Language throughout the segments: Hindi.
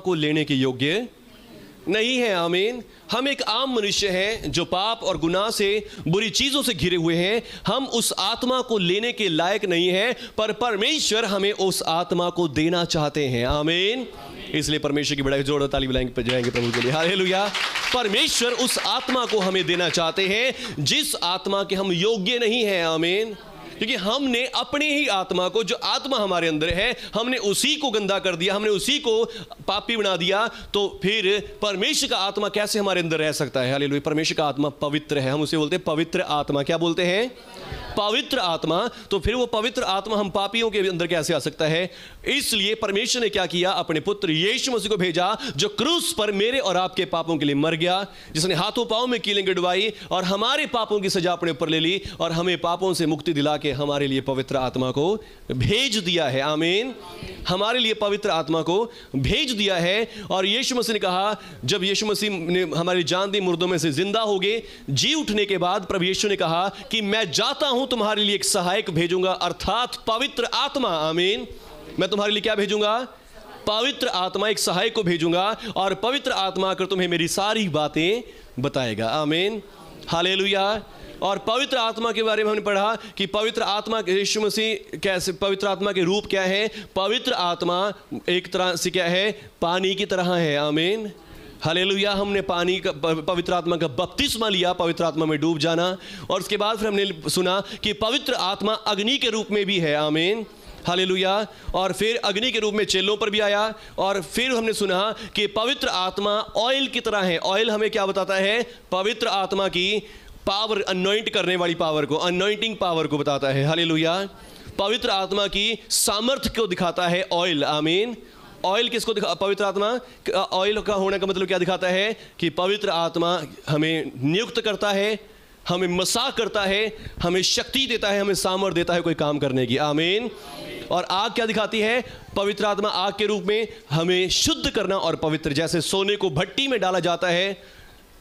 को लेने के योग्य नहीं है। आमीन। हम एक आम मनुष्य हैं जो पाप और गुनाह से, बुरी चीजों से घिरे हुए हैं। हम उस आत्मा को लेने के लायक नहीं है, पर परमेश्वर हमें उस आत्मा को देना चाहते हैं। आमीन। इसलिए परमेश्वर की बड़ाई जोरदार ताली बजाएंगे प्रभु के लिए। हालेलुया। परमेश्वर उस आत्मा को हमें देना चाहते हैं जिस आत्मा के हम योग्य नहीं हैं। आमीन। क्योंकि हमने अपने ही आत्मा को, जो आत्मा हमारे अंदर है, हमने उसी को गंदा कर दिया, हमने उसी को पापी बना दिया। तो फिर परमेश्वर का आत्मा कैसे हमारे अंदर रह सकता है? हालेलुया। परमेश्वर का आत्मा पवित्र है, हम उसे बोलते हैं पवित्र आत्मा। क्या बोलते हैं? पवित्र आत्मा। तो फिर वो पवित्र आत्मा हम पापियों के अंदर कैसे आ सकता है? इसलिए परमेश्वर ने क्या किया? अपने पुत्र यीशु मसीह को भेजा, जो क्रूस पर मेरे और आपके पापों के लिए मर गया, जिसने हाथों पांव में कीलें गिड़वाई और हमारे पापों की सजा अपने ऊपर ले ली और हमें पापों से मुक्ति दिला के हमारे लिए पवित्र आत्मा को भेज दिया है। आमीन। हमारे लिए पवित्र आत्मा को भेज दिया है। और यीशु मसीह ने कहा, जब यीशु मसीह ने हमारी जान दी, मुर्दों में से जिंदा हो गए, जी उठने के बाद प्रभु यीशु ने कहा कि मैं जाता हूं, तुम्हारे लिए एक सहायक भेजूंगा, अर्थात पवित्र आत्मा। आमीन। मैं तुम्हारे लिए क्या भेजूंगा? पवित्र आत्मा, एक सहायक को भेजूंगा, और पवित्र आत्मा आकर तुम्हें मेरी सारी बातें बताएगा। आमीन। हालेलुया। और पवित्र आत्मा के बारे में हमने पढ़ा कि पवित्र आत्मा, यीशु मसीह कैसे, पवित्र आत्मा के रूप क्या है? पवित्र आत्मा एक तरह से क्या है? पानी की तरह है। आमीन। हालेलुया। हमने पानी का, पवित्र आत्मा का बपतिस्मा लिया, पवित्र आत्मा में डूब जाना, और उसके बाद फिर हमने सुना कि पवित्र आत्मा अग्नि के रूप में भी है। आमीन। हालेलुया। और फिर अग्नि के रूप में चेलों पर भी आया। और फिर हमने सुना कि पवित्र आत्मा ऑयल की तरह है। ऑयल हमें क्या बताता है? पवित्र आत्मा की पावर, अनॉइंट करने वाली पावर को, अनॉइंटिंग पावर को बताता है। हालेलुया। पवित्र आत्मा की सामर्थ्य को दिखाता है ऑयल। आमीन। ऑयल किसको दिखा? पवित्र आत्मा। ऑयल का होने का मतलब क्या दिखाता है? कि पवित्र आत्मा हमें नियुक्त करता है, हमें मसा करता है, हमें शक्ति देता है, हमें सामर्थ्य देता है कोई काम करने की। आमीन। और आग क्या दिखाती है? पवित्र आत्मा आग के रूप में हमें शुद्ध करना और पवित्र, जैसे सोने को भट्टी में डाला जाता है,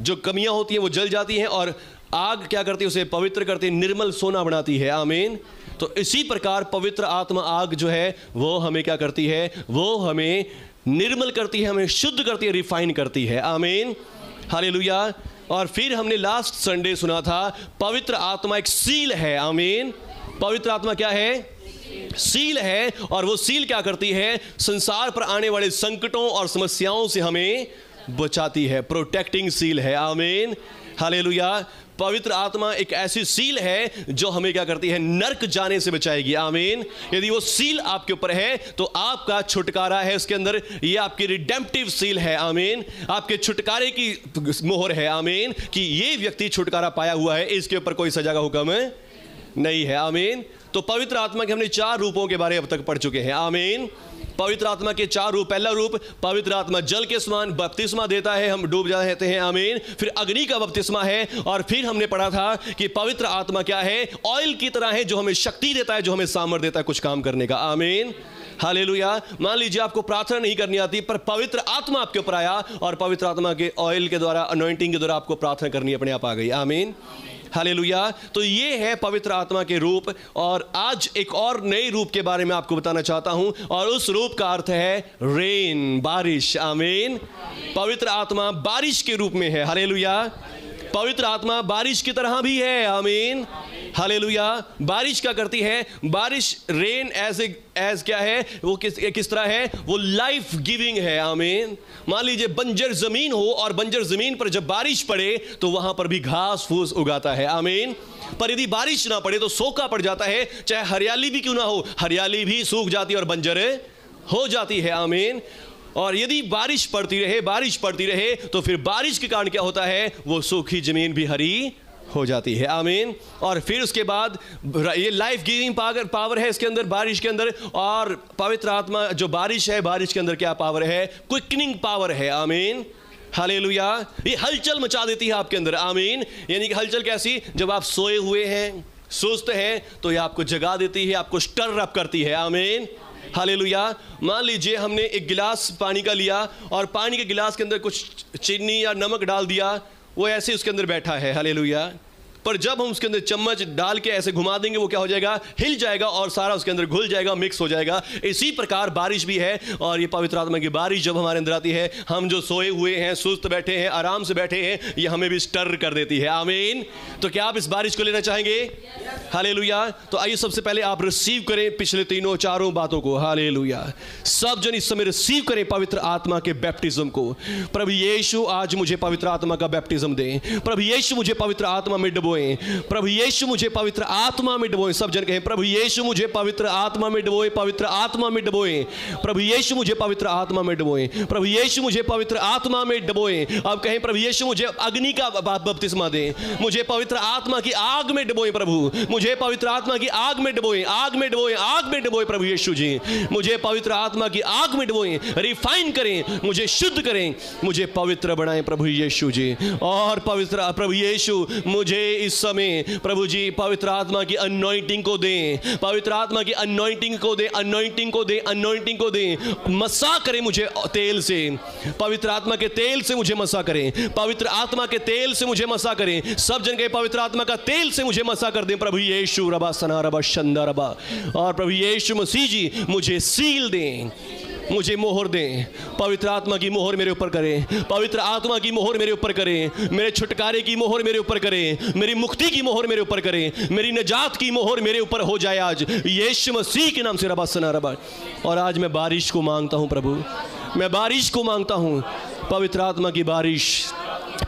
जो कमियां होती हैं वो जल जाती हैं, और आग क्या करती है? उसे पवित्र करती है, निर्मल सोना बनाती है। आमीन। तो इसी प्रकार पवित्र आत्मा आग जो है वो हमें क्या करती है? वो हमें निर्मल करती है, हमें शुद्ध करती है, रिफाइन करती है। आमीन। हालेलुया। और फिर हमने लास्ट संडे सुना था, पवित्र आत्मा एक सील है। आमीन। पवित्र आत्मा क्या है? सील है। और वो सील क्या करती है? संसार पर आने वाले संकटों और समस्याओं से हमें बचाती है। प्रोटेक्टिंग सील है। आमीन। हालेलुया। पवित्र आत्मा एक ऐसी सील है जो हमें क्या करती है? नरक जाने से बचाएगी। आमीन। यदि वो सील आपके ऊपर है तो आपका छुटकारा है उसके अंदर। ये आपकी रिडेम्पटिव सील है। आमीन। आपके छुटकारे की मोहर है। आमीन। कि ये व्यक्ति छुटकारा पाया हुआ है, इसके ऊपर कोई सजा का हुक्म नहीं है। आमीन। तो पवित्र आत्मा के हमने 4 रूपों के बारे में अब तक पढ़ चुके हैं। आमीन। पवित्र आत्मा के 4 रूप। पहला रूप, पवित्र आत्मा जल के समान बपतिस्मा देता है, हम डूब जाते हैं। आमीन। फिर अग्नि का बपतिस्मा है। और फिर हमने पढ़ा था कि पवित्र आत्मा क्या है? ऑयल की तरह है, जो हमें शक्ति देता है, जो हमें सामर्थ्य देता है कुछ काम करने का। आमीन। हालेलुया। मान लीजिए आपको प्रार्थना नहीं करनी आती, पर पवित्र आत्मा आपके ऊपर आया और पवित्र आत्मा के ऑयल के द्वारा, अनॉइंटिंग के द्वारा आपको प्रार्थना करनी अपने आप आ गई। आमीन। हालेलुया। तो ये है पवित्र आत्मा के रूप। और आज एक और नए रूप के बारे में आपको बताना चाहता हूं, और उस रूप का अर्थ है रेन, बारिश। आमीन। पवित्र आत्मा बारिश के रूप में है। हालेलुया। पवित्र आत्मा बारिश की तरह भी है। आमीन। हालेलुया। बारिश क्या करती है? बारिश, रेन एज क्या है? वो किस तरह है? वो लाइफ गिविंग है। आमीन। मान लीजिए बंजर जमीन हो, और बंजर जमीन पर जब बारिश पड़े तो वहां पर भी घास फूस उगाता है। आमीन। पर यदि बारिश ना पड़े तो सोखा पड़ जाता है, चाहे हरियाली भी क्यों ना हो, हरियाली भी सूख जाती है और बंजर हो जाती है। आमीन। और यदि बारिश पड़ती रहे तो फिर बारिश के कारण क्या होता है? वो सूखी जमीन भी हरी हो जाती है। आमीन। और फिर उसके बाद ये लाइफ गिविंग पावर है इसके अंदर, बारिश के अंदर। और पवित्र आत्मा जो बारिश है, बारिश के अंदर क्या पावर है? क्विकनिंग पावर है। आमीन। हालेलुया। ये हलचल मचा देती है आपके अंदर। आमीन। यानी कि हलचल कैसी? जब आप सोए हुए हैं, सुस्त हैं, तो ये आपको जगा देती है, आपको स्टर अप करती है। आमीन। हालेलुया। मान लीजिए हमने एक गिलास पानी का लिया और पानी के गिलास के अंदर कुछ चीनी या नमक डाल दिया, वो ऐसे उसके अंदर बैठा है। हालेलुया। पर जब हम उसके अंदर चम्मच डाल के ऐसे घुमा देंगे वो क्या हो जाएगा, हिल जाएगा और सारा उसके अंदर घुल जाएगा, मिक्स हो जाएगा। इसी प्रकार बारिश भी है, और ये पवित्र आत्मा की बारिश जब हमारे अंदर आती है, हम जो सोए हुए हैं, सुस्त बैठे हैं, आराम से बैठे हैं, ये हमें भी स्टर कर देती है। आमीन। तो क्या आप इस बारिश को लेना चाहेंगे? हालेलुया। तो आइए सबसे पहले आप रिसीव करें पिछले तीनों चारों बातों को। हालेलुया। सब जन इस समय रिसीव करें पवित्र आत्मा के बैप्टिज्म को। प्रभु यीशु आज मुझे पवित्र आत्मा का बैप्टिज्म दें। प्रभु यीशु मुझे पवित्र आत्मा में डुबोएं। प्रभु यीशु मुझे पवित्र आत्मा में डुबोएं। सब जन कहें, प्रभु यीशु मुझे पवित्र आत्मा में डुबोएं, पवित्र आत्मा में डुबोएं। प्रभु यीशु मुझे पवित्र आत्मा में डुबोएं। प्रभु यीशु मुझे पवित्र आत्मा में डुबोएं। अब कहें, प्रभु यीशु मुझे अग्नि का बपतिस्मा दें, मुझे पवित्र आत्मा की आग में डुबोएं। प्रभु मुझे पवित्र आत्मा की आग में डुबोएं, आग में डुबोएं, आग में डुबोएं। प्रभु यीशु जी मुझे पवित्र आत्मा की आग में डुबोएं, रिफाइन करें, मुझे शुद्ध करें, मुझे पवित्र बनाएं प्रभु यीशु जी। और पवित्र प्रभु यीशु मुझे इस समय प्रभु जी पवित्र आत्मा की अनॉइंटिंग को दें, पवित्र आत्मा की अनॉइंटिंग को दें, अनॉइंटिंग को दें, अनॉइंटिंग को दें। मसा करें मुझे तेल से, पवित्र आत्मा के तेल से मुझे मसा करें, पवित्र आत्मा के तेल से मुझे मसा करें। सब जन के पवित्र आत्मा का तेल से मुझे मसा कर दें प्रभु यीशु। रबा सना रबा शंदा रबा। और प्रभु यीशु मसीह जी मुझे सील दें, मुझे मोहर दें। पवित्र आत्मा की मोहर मेरे ऊपर करें, पवित्र आत्मा की मोहर मेरे ऊपर करें, मेरे छुटकारे की मोहर मेरे ऊपर करें, मेरी मुक्ति की मोहर मेरे ऊपर करें, मेरी निजात की मोहर मेरे ऊपर हो जाए आज यीशु मसीह के नाम से। रबा सना रबा। और आज मैं बारिश को मांगता हूं प्रभु, मैं बारिश को मांगता हूं। पवित्र आत्मा की बारिश,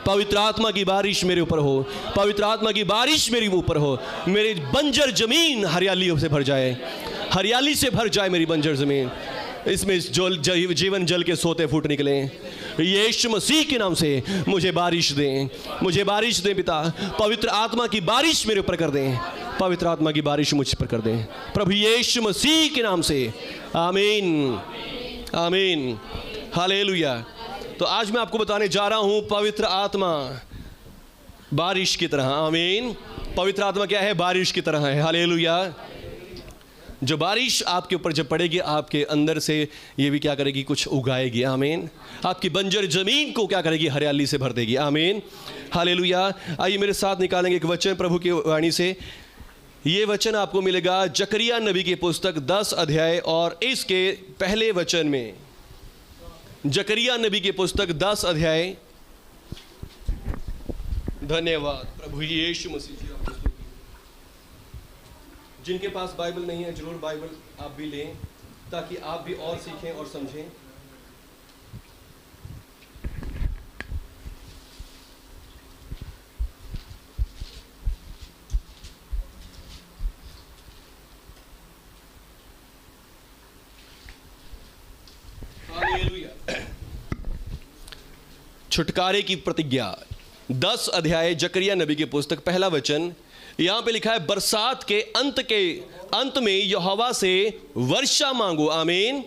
पवित्र आत्मा की बारिश मेरे ऊपर हो, पवित्र आत्मा की बारिश मेरे ऊपर हो। मेरी बंजर जमीन हरियाली से भर जाए, हरियाली से भर जाए मेरी बंजर जमीन। इसमें जीवन जल के सोते फूट निकले यीशु मसीह के नाम से। मुझे बारिश दें, मुझे बारिश दें पिता। पवित्र आत्मा की बारिश मेरे ऊपर कर दें, पवित्र आत्मा की बारिश मुझ पर कर दें प्रभु यीशु मसीह के नाम से। आमीन, आमीन, हालेलुया। तो आज मैं आपको बताने जा रहा हूं पवित्र आत्मा बारिश की तरह। आमीन। पवित्र आत्मा क्या है? बारिश की तरह है। हालेलुया। जो बारिश आपके ऊपर जब पड़ेगी, आपके अंदर से ये भी क्या करेगी? कुछ उगाएगी। आमीन। आपकी बंजर जमीन को क्या करेगी? हरियाली से भर देगी। आमीन, हालेलुया। आइए मेरे साथ निकालेंगे एक वचन प्रभु की वाणी से। ये वचन आपको मिलेगा जकरिया नबी की पुस्तक 10 अध्याय और इसके पहले वचन में। जकरिया नबी की पुस्तक 10 अध्याय। धन्यवाद प्रभु यीशु मसीह जी। जिनके पास बाइबल नहीं है जरूर बाइबल आप भी लें, ताकि आप भी और सीखें और समझें। हालेलुया। छुटकारे की प्रतिज्ञा 10 अध्याय जकरिया नबी की पुस्तक, पहला वचन। यहां पे लिखा है, बरसात के अंत में यहोवा से वर्षा मांगो। आमीन।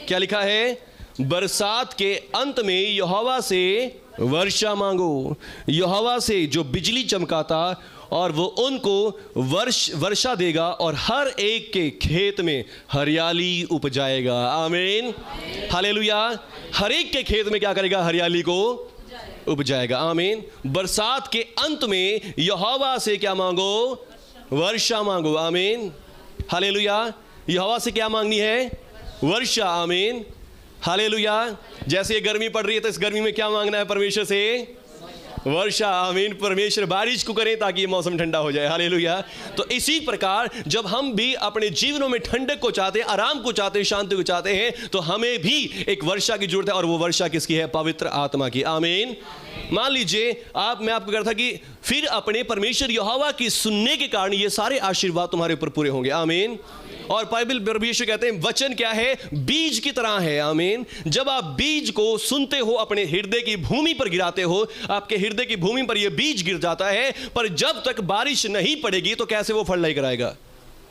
क्या लिखा है? बरसात के अंत में यहोवा से वर्षा मांगो। यहोवा से जो बिजली चमकाता और वो उनको वर्षा देगा और हर एक के खेत में हरियाली उपजाएगा। आमीन, हालेलुया। हर एक के खेत में क्या करेगा? हरियाली को उपजाएगा। आमीन। बरसात के अंत में यहोवा से क्या मांगो? वर्षा मांगो। आमीन, हालेलुया। यहोवा से क्या मांगनी है? वर्षा। आमीन, हालेलुया। जैसे ये गर्मी पड़ रही है तो इस गर्मी में क्या मांगना है परमेश्वर से? वर्षा। आमीन। परमेश्वर बारिश को करें ताकि ये मौसम ठंडा हो जाए। हालेलुया। तो इसी प्रकार जब हम भी अपने जीवनों में ठंडक को चाहते हैं, आराम को चाहते हैं, शांति को चाहते हैं, तो हमें भी एक वर्षा की जरूरत है। और वो वर्षा किसकी है? पवित्र आत्मा की। आमीन। मान लीजिए मैं आपको कह रहा था कि फिर अपने परमेश्वर यहोवा की सुनने के कारण ये सारे आशीर्वाद तुम्हारे ऊपर पूरे होंगे। आमीन। और बाइबल परमेश्वर कहते हैं वचन क्या है? बीज की तरह है। आमीन। जब आप बीज को सुनते हो, अपने हृदय की भूमि पर गिराते हो, आपके हृदय की भूमि पर यह बीज गिर जाता है, पर जब तक बारिश नहीं पड़ेगी तो कैसे वो फल नहीं कराएगा?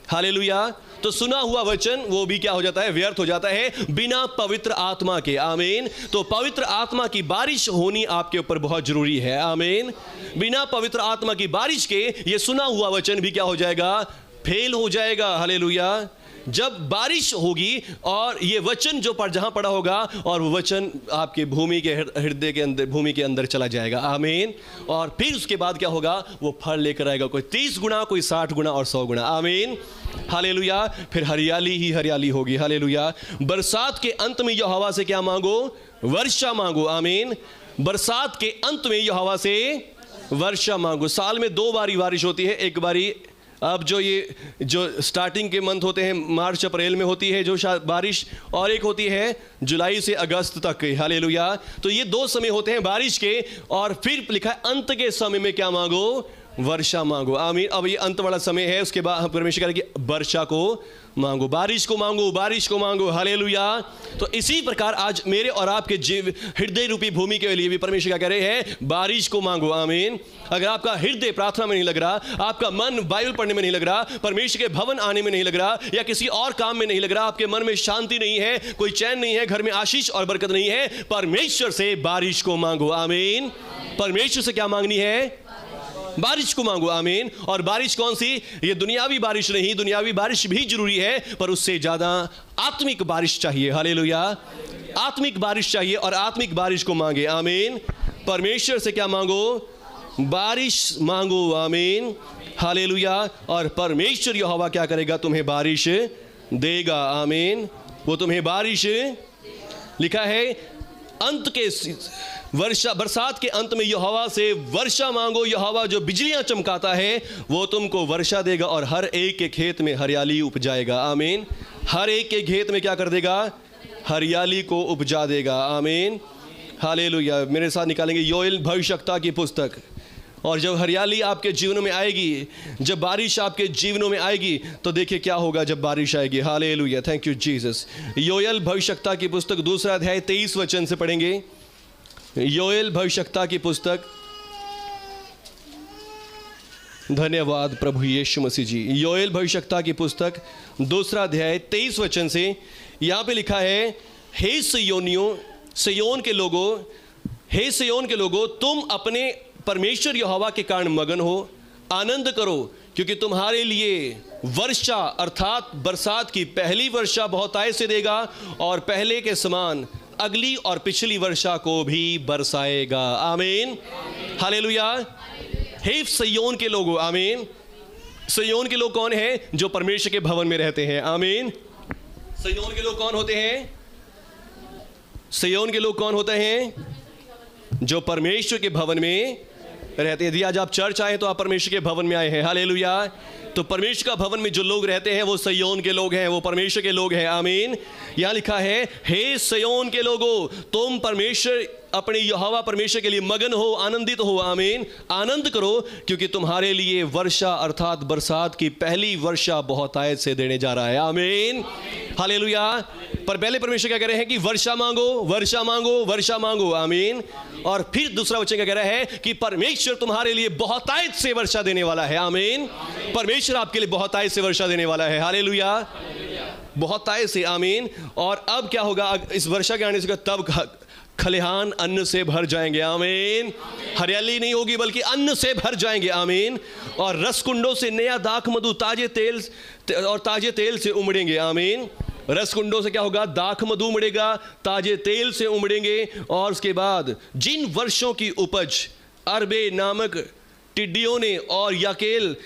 हालेलुया। तो सुना हुआ वचन वो भी क्या हो जाता है? व्यर्थ हो जाता है बिना पवित्र आत्मा के। आमीन। तो पवित्र आत्मा की बारिश होनी आपके ऊपर बहुत जरूरी है। आमीन। बिना पवित्र आत्मा की बारिश के ये सुना हुआ वचन भी क्या हो जाएगा? फेल हो जाएगा। हालेलुया। जब बारिश होगी और ये वचन जो जहां पड़ा होगा और वो वचन आपके भूमि के हृदय के अंदर, भूमि के अंदर चला जाएगा। आमीन। और फिर उसके बाद क्या होगा, वो फल लेकर आएगा, कोई 30 गुना, कोई 60 गुना और 100 गुना। आमीन, हालेलुया। फिर हरियाली ही हरियाली होगी। हालेलुया। बरसात के अंत में यहोवा से क्या मांगो, वर्षा मांगो। आमीन। बरसात के अंत में यहोवा से वर्षा मांगो। साल में 2 बारी बारिश होती है। एक बारी अब जो स्टार्टिंग के मंथ होते हैं, मार्च अप्रैल में होती है जो बारिश, और एक होती है जुलाई से अगस्त तक। हालेलुया। तो ये 2 समय होते हैं बारिश के। और फिर लिखा है अंत के समय में क्या मांगो, वर्षा मांगो। आमीन। अब ये अंत वाला समय है, उसके बाद परमेश्वर कह रहे कि वर्षा को मांगो, बारिश को मांगो, बारिश को मांगो। हालेलुया। तो इसी प्रकार आज मेरे और आपके जीव हृदय रूपी भूमि के लिए भी परमेश्वर क्या कह रहे हैं, बारिश को मांगो। आमीन। अगर आपका हृदय प्रार्थना में नहीं लग रहा, आपका मन बाइबल पढ़ने में नहीं लग रहा, परमेश्वर के भवन आने में नहीं लग रहा, या किसी और काम में नहीं लग रहा, आपके मन में शांति नहीं है, कोई चैन नहीं है, घर में आशीष और बरकत नहीं है, परमेश्वर से बारिश को मांगो। आमीन। परमेश्वर से क्या मांगनी है, बारिश को मांगो। आमीन। और बारिश कौन सी, ये दुनियावी बारिश नहीं, दुनियावी बारिश भी जरूरी है, पर उससे ज्यादा आत्मिक बारिश चाहिए। हालेलुया। आत्मिक बारिश चाहिए और आत्मिक बारिश को मांगे। आमीन। परमेश्वर से क्या मांगो, बारिश मांगो। आमीन। हालेलुया। और परमेश्वर यहोवा क्या करेगा, तुम्हें बारिश देगा। आमीन। वो तुम्हें बारिश, लिखा है अंत के बरसात के अंत में यहोवा से वर्षा मांगो। यहोवा जो बिजलियां चमकाता है वो तुमको वर्षा देगा और हर एक के खेत में हरियाली उपजाएगा। आमीन। हर एक के खेत में क्या कर देगा, हरियाली को उपजा देगा। आमीन। हालेलुया। मेरे साथ निकालेंगे योएल भविष्यवक्ता की पुस्तक। और जब हरियाली आपके जीवनों में आएगी, जब बारिश आपके जीवनों में आएगी, तो देखिए क्या होगा जब बारिश आएगी। Hallelujah. Thank you Jesus. Joel भविष्यवक्ता की पुस्तक 2 अध्याय 23 वचन से पढ़ेंगे। योएल भविष्यवक्ता की पुस्तक, धन्यवाद प्रभु यीशु मसीह जी। योएल भविष्यवक्ता की पुस्तक 2 अध्याय 23 वचन से यहाँ पे लिखा है, हे सियोनियों, सियोन के लोगों, हे सियोन के लोगों, तुम अपने परमेश्वर यहोवा के कारण मगन हो, आनंद करो, क्योंकि तुम्हारे लिए वर्षा अर्थात बरसात की पहली वर्षा बहुतायत से देगा और पहले के समान अगली और पिछली वर्षा को भी बरसाएगा। आमीन। हालेलुया। हे सिय्योन के लोगों। आमीन। सिय्योन के लोग कौन हैं, जो परमेश्वर के भवन में रहते हैं। आमीन। सिय्योन के लोग कौन होते हैं, सिय्योन के लोग कौन होते हैं, जो परमेश्वर के भवन में रहते हैं। यदि आज आप चर्च आए तो आप परमेश्वर के भवन में आए हैं। हालेलुया। तो परमेश्वर का भवन में जो लोग रहते हैं वो सिय्योन के लोग हैं, वो परमेश्वर के लोग हैं। आमीन। यहाँ लिखा है, हे सिय्योन के लोगों, तुम परमेश्वर, अपने यहोवा परमेश्वर के लिए मगन हो, आनंदित हो। आमीन। आनंद करो, क्योंकि तुम्हारे लिए वर्षा अर्थात बरसात की पहली वर्षा बहुतायत से देने जा रहा है। आमीन। हालेलुया। पर पहले परमेश्वर क्या कह रहे हैं कि वर्षा मांगो, वर्षा मांगो, वर्षा मांगो। आमीन। और फिर दूसरा वचन क्या कह रहा है कि परमेश्वर तुम्हारे लिए बहुतायत से वर्षा देने वाला है। आमीन। परमेश्वर आपके लिए बहुतायत से वर्षा देने वाला है। हालेलुया। बहुतायत से। आमीन। और अब क्या होगा, इस वर्षा के आने से तब खलिहान अन्न से भर जाएंगे। आमीन। हरियाली नहीं होगी बल्कि अन्न से भर जाएंगे। आमीन। और रसकुंडों से नया दाख मधु ताजे तेल से उमड़ेंगे। आमीन। रसकुंडों से क्या होगा, दाख मधु उमड़ेगा, ताजे तेल से उमड़ेंगे। और उसके बाद जिन वर्षों की उपज अरबे नामक टिड्डियों ने और याकेल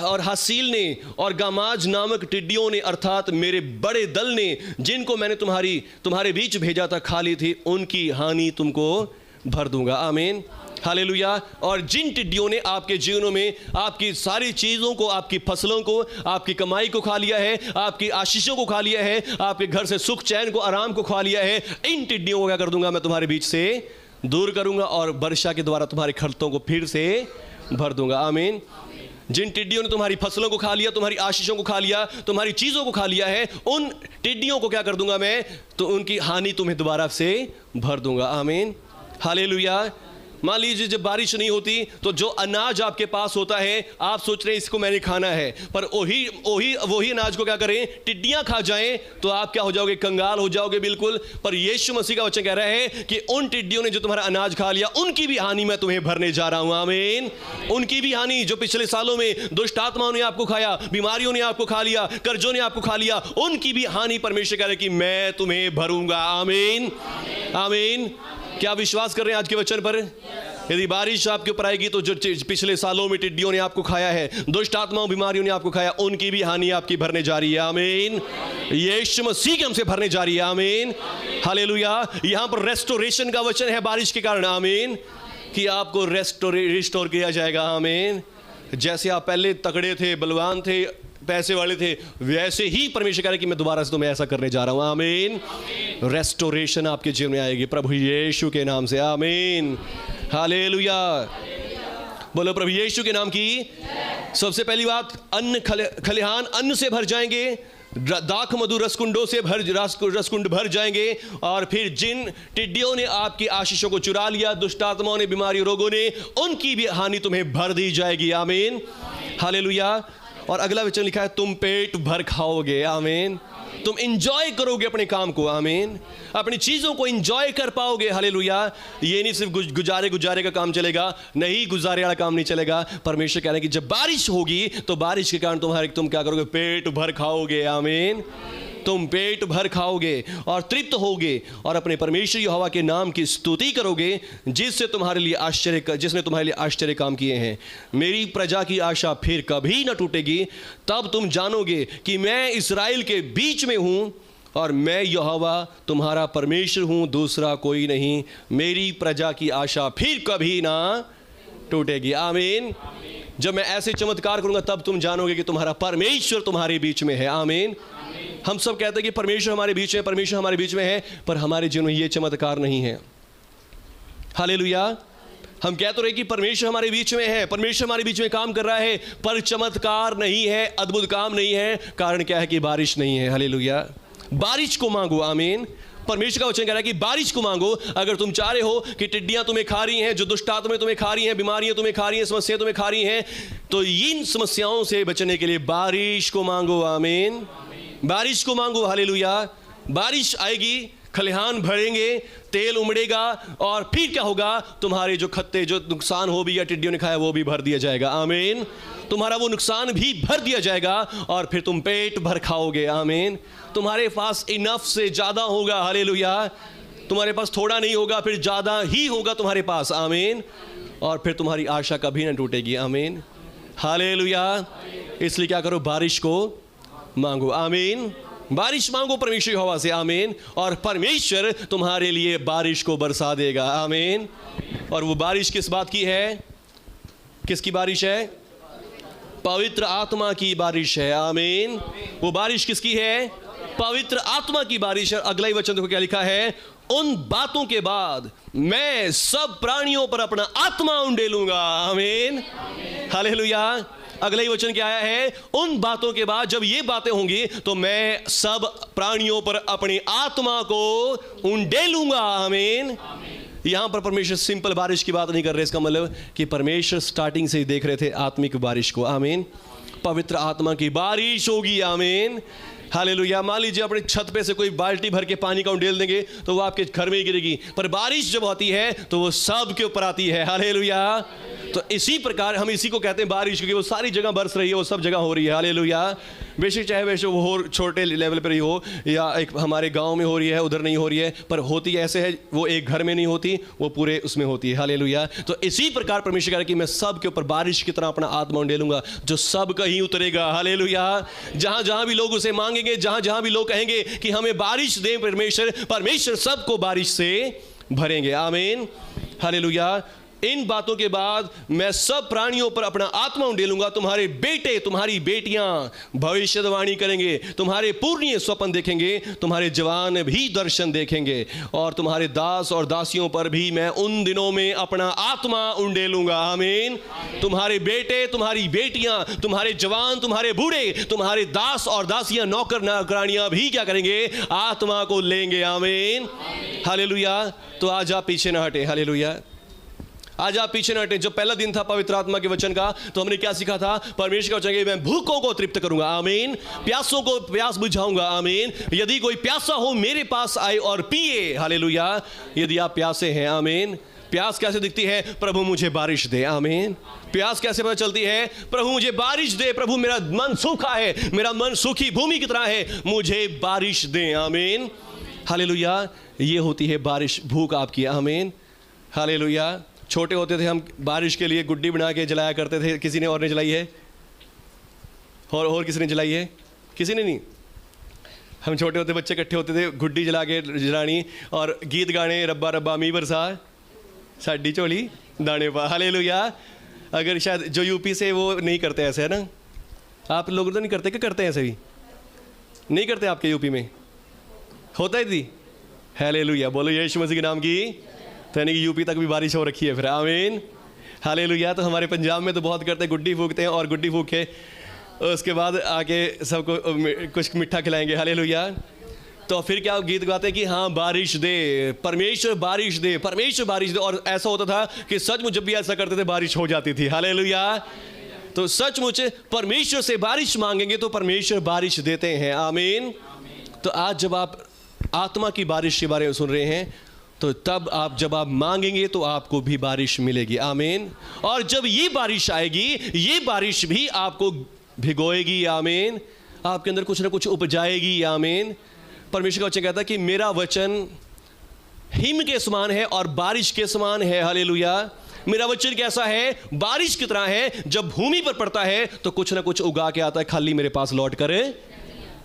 और हासील ने और गामाज नामक टिड्डियों ने अर्थात मेरे बड़े दल ने, जिनको मैंने तुम्हारे बीच भेजा था, खा ली थी, उनकी हानि तुमको भर दूंगा। आमीन। हालेलुया। और जिन टिड्डियों ने आपके जीवनों में आपकी सारी चीज़ों को, आपकी फसलों को, आपकी कमाई को खा लिया है, आपकी आशीषों को खा लिया है, आपके घर से सुख चैन को, आराम को खा लिया है, इन टिड्डियों को क्या कर दूंगा, मैं तुम्हारे बीच से दूर करूंगा और वर्षा के द्वारा तुम्हारे खड़तों को फिर से भर दूंगा। आमीन। जिन टिड्डियों ने तुम्हारी फसलों को खा लिया, तुम्हारी आशीषों को खा लिया, तुम्हारी चीज़ों को खा लिया है, उन टिड्डियों को क्या कर दूंगा मैं, तो उनकी हानि तुम्हें दोबारा से भर दूंगा। आमीन। हालेलुया। मान लीजिए जब बारिश नहीं होती तो जो अनाज आपके पास होता है आप सोच रहे हैं इसको मैंने खाना है, पर वही अनाज को क्या करें, टिड्डियां खा जाएं तो आप क्या हो जाओगे, कंगाल हो जाओगे बिल्कुल। पर यीशु मसीह का वचन कह रहा है कि उन टिड्डियों ने जो तुम्हारा अनाज खा लिया उनकी भी हानि मैं तुम्हें भरने जा रहा हूं। आमीन। उनकी भी हानि जो पिछले सालों में दुष्ट आत्माओं ने आपको खाया, बीमारियों ने आपको खा लिया, कर्जों ने आपको खा लिया, उनकी भी हानि परमेश्वर कह रहा है कि मैं तुम्हें भरूंगा। आमीन आमीन। क्या विश्वास कर रहे हैं आज के वचन पर? यदि बारिश आपके ऊपर आएगी तो जो पिछले सालों में टिड्डियों ने आपको खाया है, दुष्ट आत्माओं बीमारियों ने आपको खाया, उनकी भी हानि आपकी भरने जा रही है। आमीन। यीशु मसीह के हमसे भरने जा रही है। आमीन हालेलुया। यहां पर रेस्टोरेशन का वचन है बारिश के कारण। आमीन। कि आपको रिस्टोर किया जाएगा। आमीन। जैसे आप पहले तगड़े थे, बलवान थे, पैसे वाले थे, वैसे ही परमेश्वर कह रहा है कि मैं दोबारा से तुम्हें ऐसा करने जा रहा हूं। आमीन। रेस्टोरेशन आपके जीवन में आएगी प्रभु यीशु के नाम से। आमीन हालेलुया। बोलो प्रभु यीशु के नाम की। सबसे पहली बात, अन्न खलिहान अन्न से भर जाएंगे, दाख मधु रसकुंड भर जाएंगे। और फिर जिन टिड्डियों ने आपकी आशीषों को चुरा लिया, दुष्ट आत्माओं ने, बीमारी रोगों ने, उनकी भी हानि तुम्हें भर दी जाएगी। आमीन हालेलुया। और अगला वचन लिखा है, तुम पेट भर खाओगे। आमीन। तुम इंजॉय करोगे अपने काम को। आमीन। अपनी चीजों को इंजॉय कर पाओगे। हालेलुया। ये नहीं सिर्फ गुजारे का काम चलेगा, नहीं, गुजारे वाला काम नहीं चलेगा। परमेश्वर कह रहे हैं कि जब बारिश होगी तो बारिश के कारण तुम क्या करोगे, पेट भर खाओगे। आमीन। तुम पेट भर खाओगे और तृप्त होगे और अपने परमेश्वर यहोवा के नाम की स्तुति करोगे, जिसने तुम्हारे लिए आश्चर्य काम किए हैं। मेरी प्रजा की आशा फिर कभी न टूटेगी। तब तुम जानोगे कि मैं इस्राएल के बीच में हूं और मैं यहोवा तुम्हारा परमेश्वर हूं, दूसरा कोई नहीं। मेरी प्रजा की आशा फिर कभी ना टूटेगी। आमीन। जब मैं ऐसे चमत्कार करूंगा तब तुम जानोगे कि तुम्हारा परमेश्वर तुम्हारे बीच में है। आमीन। हम सब कहते हैं कि परमेश्वर हमारे बीच में, परमेश्वर हमारे बीच में है, पर हमारे जीवन में ये चमत्कार नहीं है। हालेलुया। हम कह तो रहे कि परमेश्वर हमारे बीच में है, परमेश्वर हमारे बीच में काम कर रहा है, पर चमत्कार नहीं है, अद्भुत काम नहीं है। कारण क्या है कि बारिश नहीं है। हालेलुया। बारिश को मांगो। आमीन। परमेश्वर का वचन कह रहा है कि बारिश को मांगो। अगर तुम चाह रहे हो कि टिड्डियां तुम्हें खा रही हैं, जो दुष्ट आत्माएं तुम्हें खा रही हैं, बीमारियां तुम्हें खा रही हैं, समस्याएं तुम्हें खा रही हैं, तो इन समस्याओं से बचने के लिए बारिश को मांगो। आमीन। बारिश को मांगो। हालेलुया। बारिश आएगी, खलिहान भरेंगे, तेल उमड़ेगा और फिर क्या होगा, तुम्हारे जो खत्ते, जो नुकसान हो भी या टिड्डियों ने खाया, वो भी भर दिया जाएगा। आमीन। तुम्हारा वो नुकसान भी भर दिया जाएगा और फिर तुम पेट भर खाओगे। आमीन। तुम्हारे पास इनफ से ज्यादा होगा। हालेलुया। तुम्हारे पास थोड़ा नहीं होगा, फिर ज्यादा ही होगा तुम्हारे पास। आमीन। और फिर तुम्हारी आशा कभी ना टूटेगी। आमीन हालेलुया। इसलिए क्या करो, बारिश को मांगो। आमीन। बारिश मांगो परमेश्वर यहोवा से। आमीन। और परमेश्वर तुम्हारे लिए बारिश को बरसा देगा। आमीन। और वो बारिश किस बात की है? किसकी बारिश है? पवित्र आत्मा की बारिश है। आमीन। वो बारिश किसकी है? पवित्र आत्मा की बारिश है। अगला ही वचन देखो क्या लिखा है, उन बातों के बाद मैं सब प्राणियों पर अपना आत्मा उंडेलूंगा। आमीन हालेलुया। अगला ही वचन क्या आया है, उन बातों के बाद, जब ये बातें होंगी तो मैं सब प्राणियों पर अपनी आत्मा को उंडेलूंगा। आमीन। यहां पर परमेश्वर सिंपल बारिश की बात नहीं कर रहे, इसका मतलब कि परमेश्वर स्टार्टिंग से ही देख रहे थे आत्मिक बारिश को। आमीन। पवित्र आत्मा की बारिश होगी। आमीन हालेलुया। मान लीजिए अपने छत पे से कोई बाल्टी भर के पानी का उंडेल देंगे तो वो आपके घर में ही गिरेगी, पर बारिश जब होती है तो वो सब के ऊपर आती है। हालेलुया। तो इसी प्रकार हम इसी को कहते हैं बारिश, क्योंकि वो सारी जगह बरस रही है, वो सब जगह हो रही है। हालेलुया। बेशक चाहे वैसे वो हो छोटे लेवल पर ही हो या एक हमारे गांव में हो रही है, उधर नहीं हो रही है, पर होती ऐसे है, वो एक घर में नहीं होती, वो पूरे उसमें होती है। हालेलुया। तो इसी प्रकार परमेश्वर कह रहा है कि मैं सब के ऊपर बारिश की तरह अपना आत्मा उंडेलूंगा, जो सब कहीं उतरेगा। हालेलुया। जहां जहां भी लोग उसे मांगेंगे, जहां जहां भी लोग कहेंगे कि हमें बारिश दें परमेश्वर सबको बारिश से भरेंगे। आमीन हालेलुया। इन बातों के बाद मैं सब प्राणियों पर अपना आत्मा उंडेलूंगा। तुम्हारे बेटे, तुम्हारी बेटियां भविष्यवाणी करेंगे, तुम्हारे पूर्णीय स्वप्न देखेंगे, तुम्हारे जवान भी दर्शन देखेंगे, और तुम्हारे दास और दासियों पर भी मैं उन दिनों में अपना आत्मा उंडेलूंगा। आमीन। तुम्हारे बेटे, तुम्हारी बेटियां, तुम्हारे जवान, तुम्हारे बूढ़े, तुम्हारे दास और दासियां, नौकर नौकरानियां भी क्या करेंगे, आत्मा को लेंगे। आमीन हालेलुया। तो आज आप पीछे ना हटे। हालेलुया। आज आप पीछे न हटें। जब पहला दिन था पवित्र आत्मा के वचन का, तो हमने क्या सीखा था? परमेश्वर का वचन है, मैं भूखों को तृप्त करूंगा, आमीन। प्यासों को प्यास बुझाऊंगा, आमीन। यदि कोई प्यासा हो मेरे पास आए और पिए, हालेलुया। यदि आप प्यासे हैं, आमीन। प्यास कैसे दिखती है? प्रभु मुझे बारिश दे, आमीन। प्यास कैसे पता चलती है? प्रभु मुझे बारिश दे, प्रभु मेरा मन सूखा है, मेरा मन सूखी भूमि की तरह है, मुझे बारिश दे, आमीन। हालेलुया। ये होती है बारिश, भूख आपकी, आमीन। हालेलुया। छोटे होते थे हम बारिश के लिए गुड्डी बना के जलाया करते थे। किसी ने और ने जलाई है? और किसी ने जलाई है? किसी ने नहीं। हम छोटे होते बच्चे इकट्ठे होते थे, गुड्डी जला के जलानी और गीत गाने, रब्बा रब्बा मी बरसा साडी झोली दाने पा, हालेलुया। अगर शायद जो यूपी से वो नहीं करते ऐसे, है ना? आप लोग तो नहीं करते, क्या करते हैं ऐसे भी? नहीं करते आपके यूपी में? होता है दी? हालेलुया। बोलो यीशु मसीह के नाम की। तो यानी कि यूपी तक भी बारिश हो रखी है फिर, आमीन। हालेलुया। तो हमारे पंजाब में तो बहुत करते हैं, गुड्डी फूकते हैं और गुड्डी फूक के उसके बाद आके सबको कुछ मिठा खिलाएंगे, हालेलुया। तो फिर क्या गीत गाते हैं कि हाँ बारिश दे, परमेश्वर बारिश दे, परमेश्वर बारिश दे। और ऐसा होता था कि सचमुच जब भी ऐसा करते थे बारिश हो जाती थी, हालेलुया। तो सचमुच परमेश्वर से बारिश मांगेंगे तो परमेश्वर बारिश देते हैं, आमीन। तो आज जब आप आत्मा की बारिश के बारे में सुन रहे हैं, तो तब आप जब आप मांगेंगे तो आपको भी बारिश मिलेगी, आमीन। और जब ये बारिश आएगी, ये बारिश भी आपको भिगोएगी, आमीन। आपके अंदर कुछ ना कुछ उपजाएगी, आमीन। परमेश्वर का वचन कहता है कि मेरा वचन हिम के समान है और बारिश के समान है, हालेलुया। मेरा वचन कैसा है? बारिश की तरह है। जब भूमि पर पड़ता है तो कुछ ना कुछ उगा के आता है, खाली मेरे पास लौट कर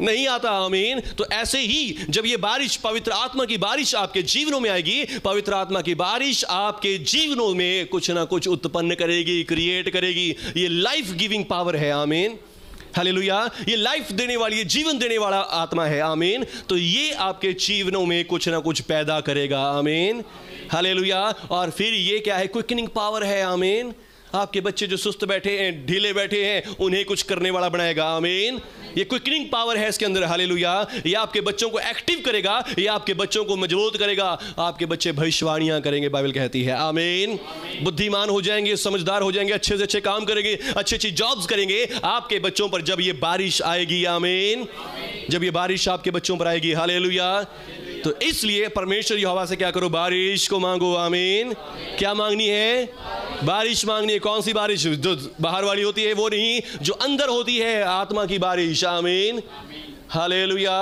नहीं आता, आमीन। तो ऐसे ही जब ये बारिश, पवित्र आत्मा की बारिश आपके जीवनों में आएगी, पवित्र आत्मा की बारिश आपके जीवनों में कुछ ना कुछ उत्पन्न करेगी, क्रिएट करेगी। ये लाइफ गिविंग पावर है, आमीन। हालेलुया। ये लाइफ देने वाली, ये जीवन देने वाला आत्मा है, आमीन। तो ये आपके जीवनों में कुछ ना कुछ पैदा करेगा, आमीन। हालेलुया। और फिर ये क्या है? क्विकनिंग पावर है, आमीन। आपके बच्चे जो सुस्त बैठे हैं, ढीले बैठे हैं, उन्हें कुछ करने वाला बनाएगा, आमीन। ये क्विकनिंग पावर है इसके अंदर, हालेलुया। ये आपके बच्चों को एक्टिव करेगा, ये आपके बच्चों को मजबूत करेगा। आपके बच्चे भविष्यवाणियां करेंगे, बाइबल कहती है, आमीन। बुद्धिमान हो जाएंगे, समझदार हो जाएंगे, अच्छे से अच्छे काम करेंगे, अच्छी अच्छी जॉब्स करेंगे आपके बच्चों पर जब ये बारिश आएगी, आमीन। जब ये बारिश आपके बच्चों पर आएगी, हालेलुया। तो इसलिए परमेश्वर यहोवा से क्या करो? बारिश को मांगो, आमीन। क्या मांगनी है? बारिश मांगनी है। कौन सी बारिश? जो बाहर वाली होती है वो नहीं, जो अंदर होती है, आत्मा की बारिश, आमीन। हालेलुया।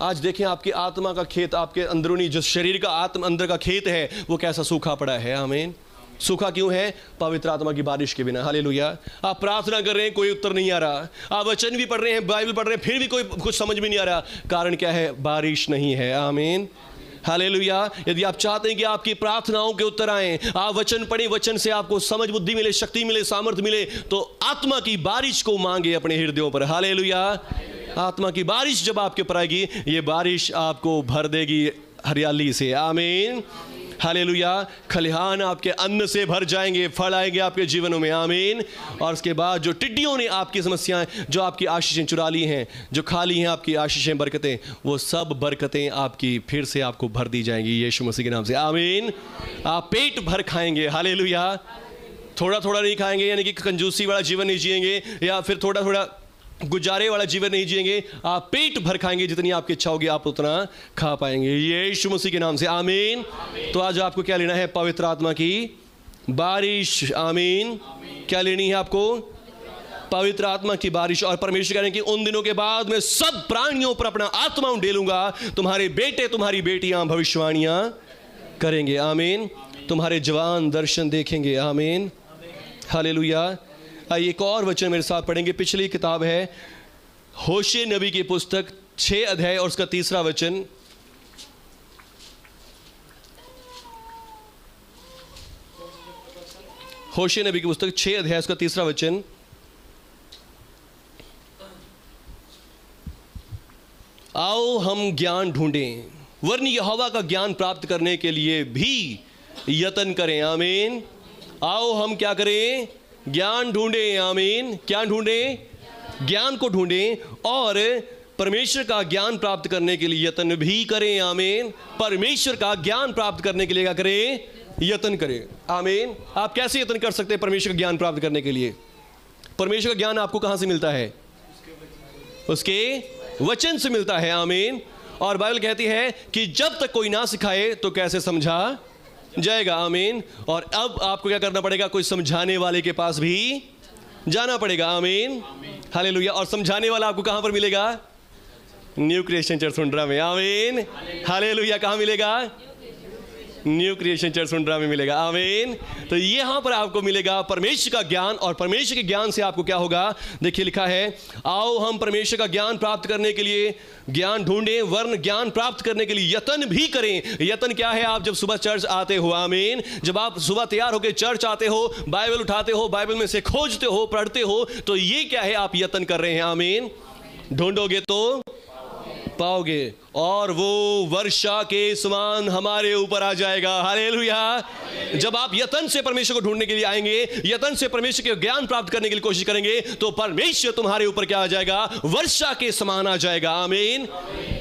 आज देखें आपकी आत्मा का खेत, आपके अंदरूनी जो शरीर का आत्मा अंदर का खेत है, वो कैसा सूखा पड़ा है, आमीन। सूखा क्यों है? पवित्र आत्मा की बारिश के बिना, हालेलुया। आप प्रार्थना कर रहे हैं, कोई उत्तर नहीं आ रहा। आप वचन भी पढ़ रहे हैं, बाइबल पढ़ रहे हैं, फिर भी कोई कुछ समझ में नहीं आ रहा। कारण क्या है? बारिश नहीं है, आमीन। हालेलुया। यदि आप चाहते हैं कि आपकी प्रार्थनाओं के उत्तर आए, आप वचन पढ़ें, वचन से आपको समझ, बुद्धि मिले, शक्ति मिले, सामर्थ्य मिले, तो आत्मा की बारिश को मांगे अपने हृदयों पर, हालेलुया। आत्मा की बारिश जब आपके ऊपर आएगी, ये बारिश आपको भर देगी हरियाली से, आमीन। हालेलुया। खलिहान आपके अन्न से भर जाएंगे, फल आएंगे आपके जीवनों में, आमीन। और उसके बाद जो टिड्डियों ने आपकी समस्याएं, जो आपकी आशीषें चुरा ली हैं, जो खा ली हैं आपकी आशीषें, बरकतें, वो सब बरकतें आपकी फिर से आपको भर दी जाएंगी यीशु मसीह के नाम से, आमीन। आप पेट भर खाएंगे, हालेलुया। थोड़ा थोड़ा नहीं खाएंगे, यानी कि कंजूसी वाला जीवन नहीं जिएंगे, या फिर थोड़ा थोड़ा गुजारे वाला जीवन नहीं जिएंगे। आप पेट भर खाएंगे, जितनी आपकी इच्छा होगी आप उतना खा पाएंगे यीशु मसीह के नाम से, आमीन। तो आज आपको क्या लेना है? पवित्र आत्मा की बारिश, आमीन। क्या लेनी है आपको? पवित्र आत्मा की बारिश। और परमेश्वर कह रहे हैं कि उन दिनों के बाद मैं सब प्राणियों पर अपना आत्मा उंडेलूंगा, तुम्हारे बेटे तुम्हारी बेटियां भविष्यवाणियां करेंगे, आमीन। तुम्हारे जवान दर्शन देखेंगे, आमीन। हालेलुया। आइए एक और वचन मेरे साथ पढ़ेंगे। पिछली किताब है होशे नबी की पुस्तक 6 अध्याय और उसका 3रा वचन। होशे नबी की पुस्तक 6 अध्याय उसका 3रा वचन। आओ हम ज्ञान ढूंढें, वरन यहोवा का ज्ञान प्राप्त करने के लिए भी यत्न करें, आमीन। आओ हम क्या करें? ज्ञान ढूंढें, आमीन। क्या ढूंढें? ज्ञान को ढूंढें और परमेश्वर का ज्ञान प्राप्त करने के लिए यत्न भी करें, आमीन। परमेश्वर का ज्ञान प्राप्त करने के लिए क्या करें? यत्न करें। आमीन। आप कैसे यत्न कर सकते हैं परमेश्वर का ज्ञान प्राप्त करने के लिए? परमेश्वर का ज्ञान आपको कहां से मिलता है? उसके वचन से मिलता है। आमीन। और बाइबल कहती है कि जब तक कोई ना सिखाए तो कैसे समझा जाएगा। आमीन। और अब आपको क्या करना पड़ेगा? कोई समझाने वाले के पास भी जाना पड़ेगा। आमीन। हालेलुया। और समझाने वाला आपको कहां पर मिलेगा? न्यू क्रिएशन चर्च सुंडरा में। आमीन। हालेलुया। कहां मिलेगा? न्यू क्रिएशन चर्च सुंडरा में मिलेगा। आमीन। तो यहां पर आपको मिलेगा परमेश्वर का ज्ञान, और परमेश्वर के ज्ञान से आपको क्या होगा? देखिए लिखा है, आओ हम परमेश्वर का ज्ञान प्राप्त करने के लिए ज्ञान ढूंढें, वरन ज्ञान प्राप्त करने के लिए यत्न भी करें। यत्न क्या है? आप जब सुबह चर्च आते हो, आमीन, जब आप सुबह तैयार होकर चर्च आते हो, बाइबल उठाते हो, बाइबल में से खोजते हो, पढ़ते हो, तो ये क्या है? आप यत्न कर रहे हैं। आमीन। ढूंढोगे तो पाओगे, और वो वर्षा के समान हमारे ऊपर आ जाएगा। हालेलुया। जब आप यत्न से परमेश्वर को ढूंढने के लिए आएंगे, यत्न से परमेश्वर के ज्ञान प्राप्त करने के लिए कोशिश करेंगे, तो परमेश्वर तुम्हारे ऊपर क्या आ जाएगा? वर्षा के समान आ जाएगा। आमीन।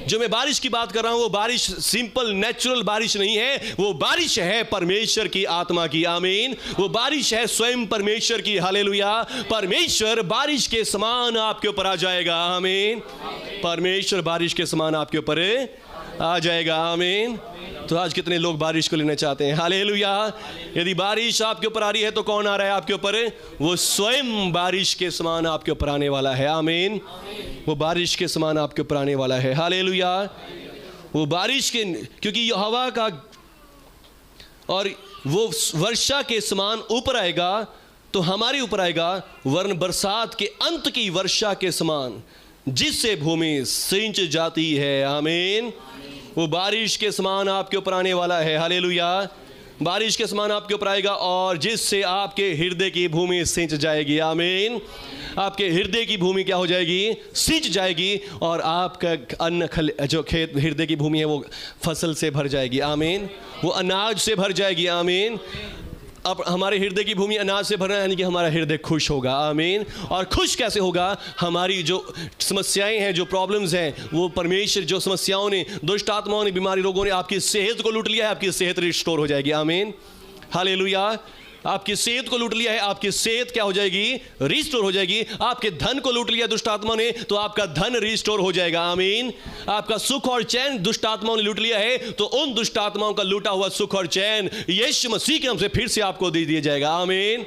जो मैं बारिश की बात कर रहा हूं, वो बारिश सिंपल नेचुरल बारिश नहीं है, वो बारिश है परमेश्वर की आत्मा की। आमीन। वो बारिश है स्वयं परमेश्वर की। हालेलुया। परमेश्वर बारिश के समान आपके ऊपर आ जाएगा। आमीन। परमेश्वर बारिश के समान आपके ऊपर आ जाएगा। आमीन। तो आज कितने लोग बारिश को लेना चाहते हैं? हालेलुया। यदि बारिश आपके ऊपर आ रही है तो कौन आ रहा है आपके ऊपर? वो स्वयं बारिश के समान आपके ऊपर आने वाला है। आमीन। वो बारिश के समान आपके ऊपर आने वाला है। हालेलुया। वो बारिश के, क्योंकि हवा का, और वो वर्षा के समान ऊपर आएगा तो हमारे ऊपर आएगा, वरन बरसात के अंत की वर्षा के समान, जिससे भूमि सिंच जाती है। आमीन। वो बारिश के समान आपके ऊपर आने वाला है। हालेलुया। बारिश के समान आपके ऊपर आएगा, और जिससे आपके हृदय की भूमि सिंच जाएगी। आमीन। आपके हृदय की भूमि क्या हो जाएगी? सिंच जाएगी, और आपका अन्न जो खेत हृदय की भूमि है वो फसल से भर जाएगी। आमीन। वो अनाज से भर जाएगी। आमीन। अब हमारे हृदय की भूमि अनाज से भरना, यानी कि हमारा हृदय खुश होगा। आमीन। और खुश कैसे होगा? हमारी जो समस्याएं हैं, जो प्रॉब्लम्स हैं, वो परमेश्वर, जो समस्याओं ने, दुष्ट आत्माओं ने, बीमारी रोगों ने आपकी सेहत को लूट लिया है, आपकी सेहत रिस्टोर हो जाएगी। आमीन। हालेलुया। आपकी सेहत को लूट लिया है, आपकी सेहत क्या हो जाएगी? रिस्टोर हो जाएगी। आपके धन को लूट लिया दुष्ट आत्मा ने, तो आपका धन रिस्टोर हो जाएगा। आमीन। आपका सुख और चैन दुष्ट आत्माओं ने लूट लिया है, तो उन दुष्ट आत्माओं का लूटा हुआ सुख और चैन यीशु मसीह के नाम से फिर से आपको दे दिया जाएगा। आमीन।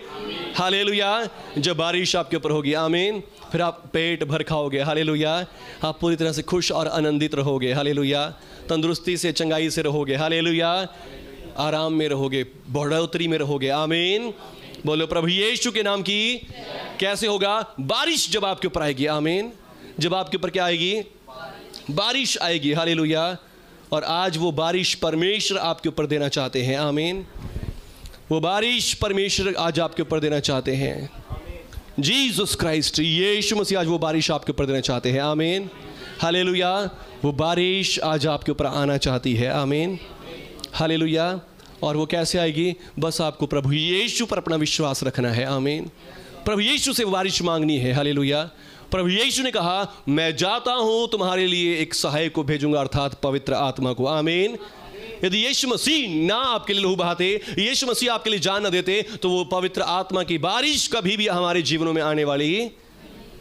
हालेलुया। जब बारिश आपके ऊपर होगी, आमीन, फिर आप पेट भर खाओगे। हालेलुया। आप पूरी तरह से खुश और आनंदित रहोगे। हालेलुया। तंदुरुस्ती से, चंगाई से रहोगे। हालेलुया। आराम में रहोगे, बढ़ोतरी में रहोगे। आमीन। बोलो प्रभु यीशु के नाम की। कैसे होगा? बारिश जब आपके ऊपर आएगी। आमीन। जब आपके ऊपर क्या आएगी? बारिश आएगी। हालेलुया। और आज वो बारिश परमेश्वर आपके ऊपर देना चाहते हैं। आमीन। वो बारिश परमेश्वर आज आपके ऊपर देना चाहते हैं। जीसस क्राइस्ट, यीशु मसीह आज वो बारिश आपके ऊपर देना चाहते हैं। आमीन। हालेलुया। वो बारिश आज आपके ऊपर आना चाहती है। आमीन। हालेलुया। और वो कैसे आएगी? बस आपको प्रभु यीशु पर अपना विश्वास रखना है। आमीन। प्रभु यीशु से बारिश मांगनी है। हालेलुया। प्रभु यीशु ने कहा, मैं जाता हूं, तुम्हारे लिए एक सहायक को भेजूंगा, अर्थात पवित्र आत्मा को। आमीन। यदि यीशु मसीह ना आपके लिए लहू बहाते, यीशु मसीह आपके लिए जान न देते, तो वो पवित्र आत्मा की बारिश कभी भी हमारे जीवनों में आने वाली,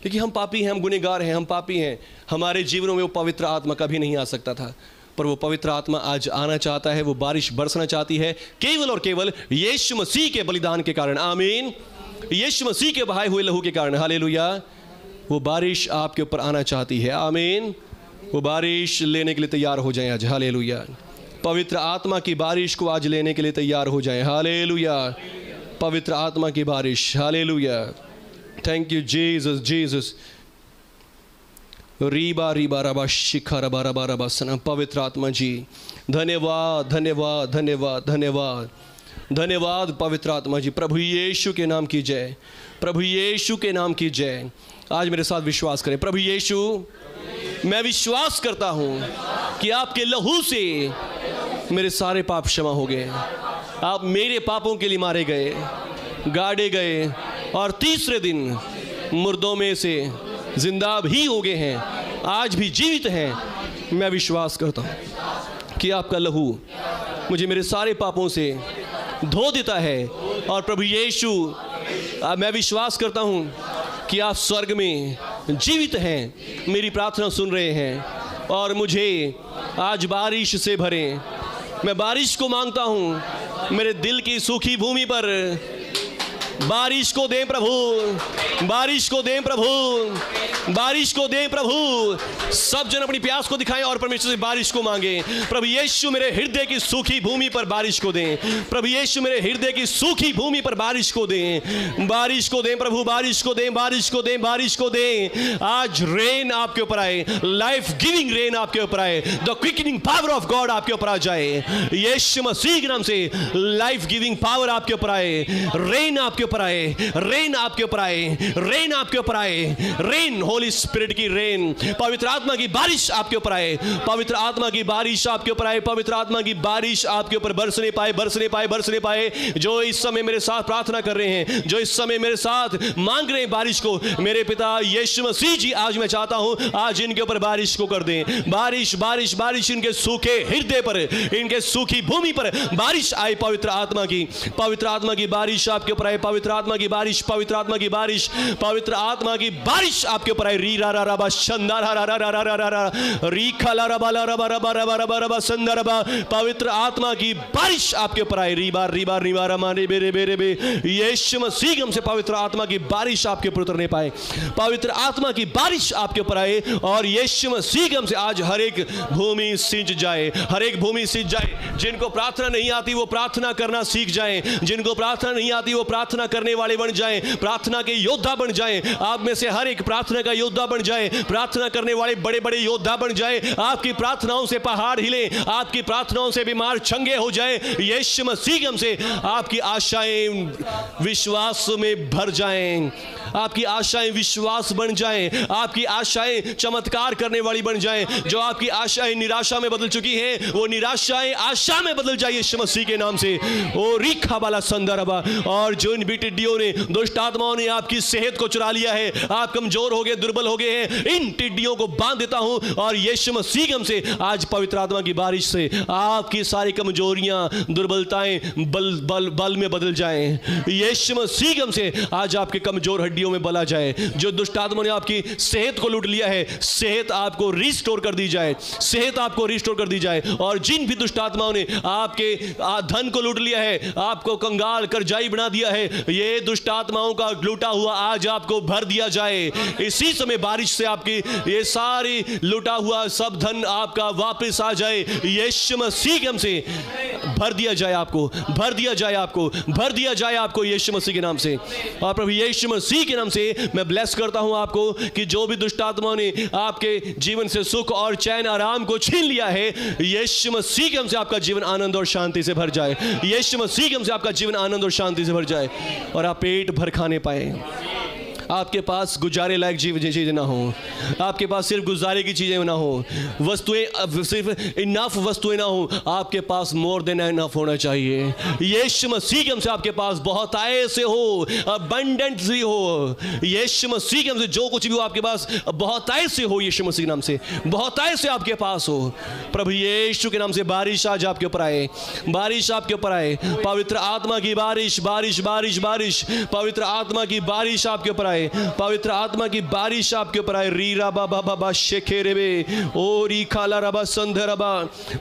क्योंकि हम पापी हैं, हम गुनहगार हैं, हम पापी हैं, हमारे जीवनों में वो पवित्र आत्मा कभी नहीं आ सकता था। पर वो पवित्र आत्मा आज आना चाहता है, वो बारिश बरसना चाहती है, केवल और केवल यीशु मसीह के बलिदान के कारण। आमीन। यीशु मसीह के बहाए हुए लहू के कारण। हालेलुया। वो बारिश आपके ऊपर आना चाहती है। आमीन। वो बारिश लेने के लिए तैयार हो जाए आज। हालेलुया। पवित्र आत्मा की बारिश को आज लेने के लिए तैयार हो जाए। हालेलुया। पवित्र आत्मा की बारिश। Hallelujah. Thank you Jesus. Jesus. Reeba Reeba रबा शिखा रबा रबा रबा सना। पवित्र आत्मा जी, धन्यवाद, धन्यवाद, धन्यवाद, धन्यवाद, धन्यवाद पवित्र आत्मा जी। प्रभु यीशु के नाम की जय। प्रभु यीशु के नाम की जय। आज मेरे साथ विश्वास करें। प्रभु यीशु, मैं विश्वास करता हूँ कि आपके लहू से मेरे सारे पाप क्षमा हो गए। आप मेरे पापों के लिए मारे गए, गाड़े गए, और तीसरे दिन मुर्दों में से जिंदा भी हो गए हैं, आज भी जीवित हैं। मैं विश्वास करता हूँ कि आपका लहू मुझे मेरे सारे पापों से धो देता है। और प्रभु यीशु, मैं विश्वास करता हूँ कि आप स्वर्ग में जीवित हैं, मेरी प्रार्थना सुन रहे हैं और मुझे आज बारिश से भरें। मैं बारिश को मांगता हूँ, मेरे दिल की सूखी भूमि पर बारिश को दें प्रभु, बारिश को दें प्रभु, बारिश को दें प्रभु। सब जन अपनी प्यास को दिखाएं और परमेश्वर से बारिश को मांगें। प्रभु यीशु मेरे हृदय की सूखी भूमि पर बारिश को दें। प्रभु यीशु मेरे हृदय की सूखी भूमि पर बारिश को दें, बारिश को दें प्रभु, बारिश को दें, बारिश को दें, बारिश को दें। आज रेन आपके ऊपर आए, लाइफ गिविंग रेन आपके ऊपर आए, the quickening power of God आपके ऊपर आ जाए। यीशु मसीह के नाम से लाइफ गिविंग पावर आपके ऊपर आए, रेन आपके ऊपर आए, रेन आपके ऊपर आए, रेन आपके ऊपर आए, रेन, होली स्पिरिट की रेन, पवित्र आत्मा की बारिश आपके ऊपर आए, पवित्र आत्मा की बारिश आपके ऊपर आए, पवित्र आत्मा की बारिश आपके ऊपर बरसने पाए, बरसने पाए, बरसने पाए। जो इस समय मेरे साथ प्रार्थना कर रहे हैं, जो इस समय मेरे साथ मांग रहे हैं बारिश को, मेरे पिता यीशु मसीह जी, आज मैं चाहता हूं आज इनके ऊपर बारिश को कर दें। बारिश, बारिश, बारिश इनके सूखे हृदय पर, इनके सूखी भूमि पर बारिश आए। पवित्र आत्मा की, पवित्र आत्मा की बारिश आपके ऊपर आए, पवित्र आत्मा की बारिश, पवित्र आत्मा की बारिश, पवित्र आत्मा की बारिश आपके ऊपर आए। री रा रा रा बा शंदा रा रा रा रा रा रा रा, री खला रा बा ला रा बा रा बा रा बा रा बा रा बा संदा रा बा। पवित्र आत्मा की बारिश आपके ऊपर आए। री बार, री बार, री बार, माने बेरे बेरे बे। यीशु मसीह हमसे पवित्र आत्मा की बारिश आपके ऊपर उतरने पाए, पवित्र आत्मा की बारिश आपके ऊपर आए। और यीशु मसीह हमसे आज हर एक भूमि सिंच जाए, हर एक भूमि सिंच जाए। जिनको प्रार्थना नहीं आती वो प्रार्थना करना सीख जाएं, जिनको प्रार्थना नहीं आती वो प्रार्थना करने वाले बन जाएं, प्रार्थना के योद्धा बन जाएं। आप में से हर एक प्रार्थना का योद्धा बन जाए, प्रार्थना करने वाले बड़े बड़े योद्धा बन जाए। आपकी प्रार्थनाओं से पहाड़ हिले, आपकी प्रार्थनाओं से बीमार चंगे हो जाए। यीशु मसीह हमसे आपकी आशाएं विश्वास में भर जाएं, आपकी आशाएं विश्वास बन जाएं, आपकी आशाएं चमत्कार करने वाली बन जाएं। जो आपकी आशाएं निराशा में बदल चुकी हैं वो निराशाएं आशा में बदल जाए यीशु मसीह के नाम से। ओ रीखा वाला संदर्भा। और जो इन टिड्डियों ने, दुष्ट आत्माओं ने आपकी सेहत को चुरा लिया है, आप कमजोर हो गए, दुर्बल हो गए हैं, इन टिड्डियों को बांध देता हूं और यीशु मसीह हमसे आज पवित्र आत्मा की बारिश से आपकी सारी कमजोरियां, दुर्बलताएं बल में बदल जाएं। यीशु मसीह हमसे आज आपके कमजोर हड्डियों में बला जाए। जो दुष्ट आत्मा ने आपकी सेहत को लूट लिया है, सेहत आपको रिस्टोर कर दी जाए, सेहत आपको रिस्टोर कर दी जाए। और जिन भी दुष्ट आत्माओं ने आपके धन को लूट लिया है, आपको कंगाल कर्जाई बना दिया है, ये दुष्ट आत्माओं का लूटा हुआ आज आपको भर दिया जाए। इसी समय बारिश से आपकी ये सारी लूटा हुआ सब धन आपका वापस आ जाए। यीशु मसीह हमसे भर दिया जाए, आपको भर दिया जाए, आपको भर दिया जाए, आपको यीशु मसीह के नाम से। और प्रभु यीशु मसीह के नाम से मैं ब्लेस करता हूं आपको कि जो भी दुष्ट आत्माओं ने आपके जीवन से सुख और चैन आराम को छीन लिया है, यीशु मसीह के नाम से आपका जीवन आनंद और शांति से भर जाए। यीशु मसीह के नाम से आपका जीवन आनंद और शांति से भर जाए और आप पेट भर खाने पाए। आपके पास गुजारे लायक चीज़ें ना हो, आपके पास सिर्फ गुजारे की चीज़ें ना हो, वस्तुएं सिर्फ इनफ वस्तुएं ना हो, आपके पास मोर देन इनफ होना चाहिए। यीशु मसीह हमसे आपके पास बहुत आय से हो, अबंडेंटली हो। यीशु मसीह हमसे जो कुछ भी हो आपके पास बहुत आय से हो। यीशु मसीह के नाम से बहुत आय से आपके पास हो। प्रभु यीशु के नाम से बारिश आज आपके ऊपर आए, बारिश आपके ऊपर आए। पवित्र आत्मा की बारिश, बारिश, बारिश, बारिश, पवित्र आत्मा की बारिश आपके ऊपर आए, पवित्र आत्मा की बारिश आपके ऊपर आए। रीरा बाबा बाबा शेखेरे बे ओ री खाला रबा संधरबा।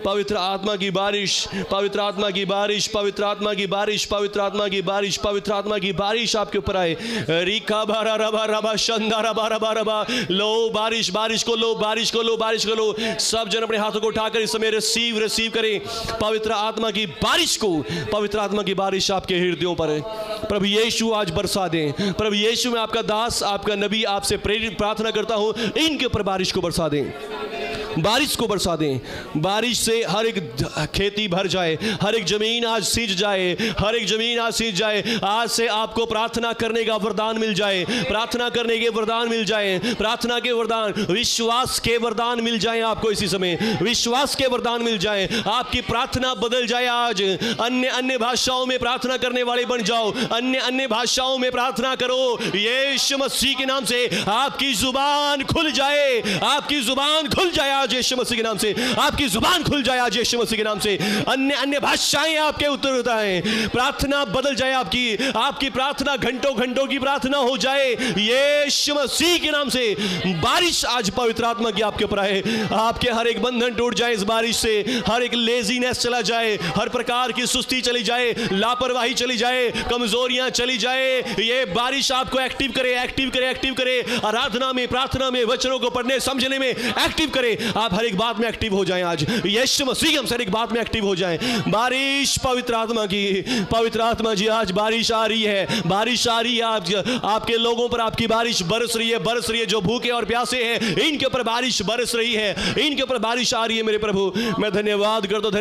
पवित्र आत्मा की बारिश, पवित्र आत्मा की बारिश, पवित्र आत्मा की बारिश, पवित्र आत्मा की बारिश, पवित्र आत्मा की बारिश आपके ऊपर आए। रीखा बारा रबा रबा शंदा रबा रबा रबा। लो बारिश, बारिश को लो, बारिश को लो, बारिश को लो। सब जन अपने हाथों को उठाकर इस समय रिसीव करें पवित्र आत्मा की बारिश को। पवित्र आत्मा की बारिश आपके हृदयों पर प्रभु यीशु आज बरसा दें। प्रभु यीशु में आपका दास, आपका नबी आपसे प्रेरित प्रार्थना करता हूं, इनके ऊपर बारिश को बरसा दें, बारिश को बरसा दें। बारिश से हर एक खेती भर जाए, हर एक जमीन आज सींच जाए, हर एक जमीन आज सींच जाए। आज से आपको प्रार्थना करने का वरदान मिल जाए, प्रार्थना करने के वरदान मिल जाए, प्रार्थना के वरदान, विश्वास के वरदान मिल जाए आपको। इसी समय विश्वास के वरदान मिल जाए, आपकी प्रार्थना बदल जाए। आज अन्य अन्य भाषाओं में प्रार्थना करने वाले बन जाओ, अन्य अन्य भाषाओं में प्रार्थना करो। यीशु मसीह के नाम से आपकी जुबान खुल जाए, आपकी जुबान खुल जाए आज यीशु मसीह के नाम से, आपकी जुबान खुल जाए आज यीशु मसीह के नाम से, अन्य भाषाएं आपके उत्तर आए, प्रार्थना बदल जाए, आपकी प्रार्थना घंटों घंटों की प्रार्थना हो जाए यीशु मसीह के नाम से। बारिश आज पवित्र आत्मा की आपके ऊपर आए, आपके हर एक बंधन टूट जाए इस बारिश से, हर एक लेजीनेस चला जाए, हर प्रकार की सुस्ती चली जाए, लापरवाही चली जाए, कमजोरियां चली जाए। ये बारिश आपको एक्टिव करे, आराधना में, प्रार्थना में, वचनों को पढ़ने समझने में एक्टिव करे। आप हर एक बात में एक्टिव हो जाएं आज यीशु मसीह हम हर एक बात में एक्टिव हो जाएं। बारिश पवित्र आत्मा जी आज बारिश आ रही है, बारिश आ रही है आपके लोगों पर, आपकी बारिश बरस रही है। जो भूखे और प्यासे हैं इनके ऊपर बारिश बरस रही है, इनके ऊपर बारिश आ रही है। मेरे प्रभु मैं धन्यवाद करता हूं,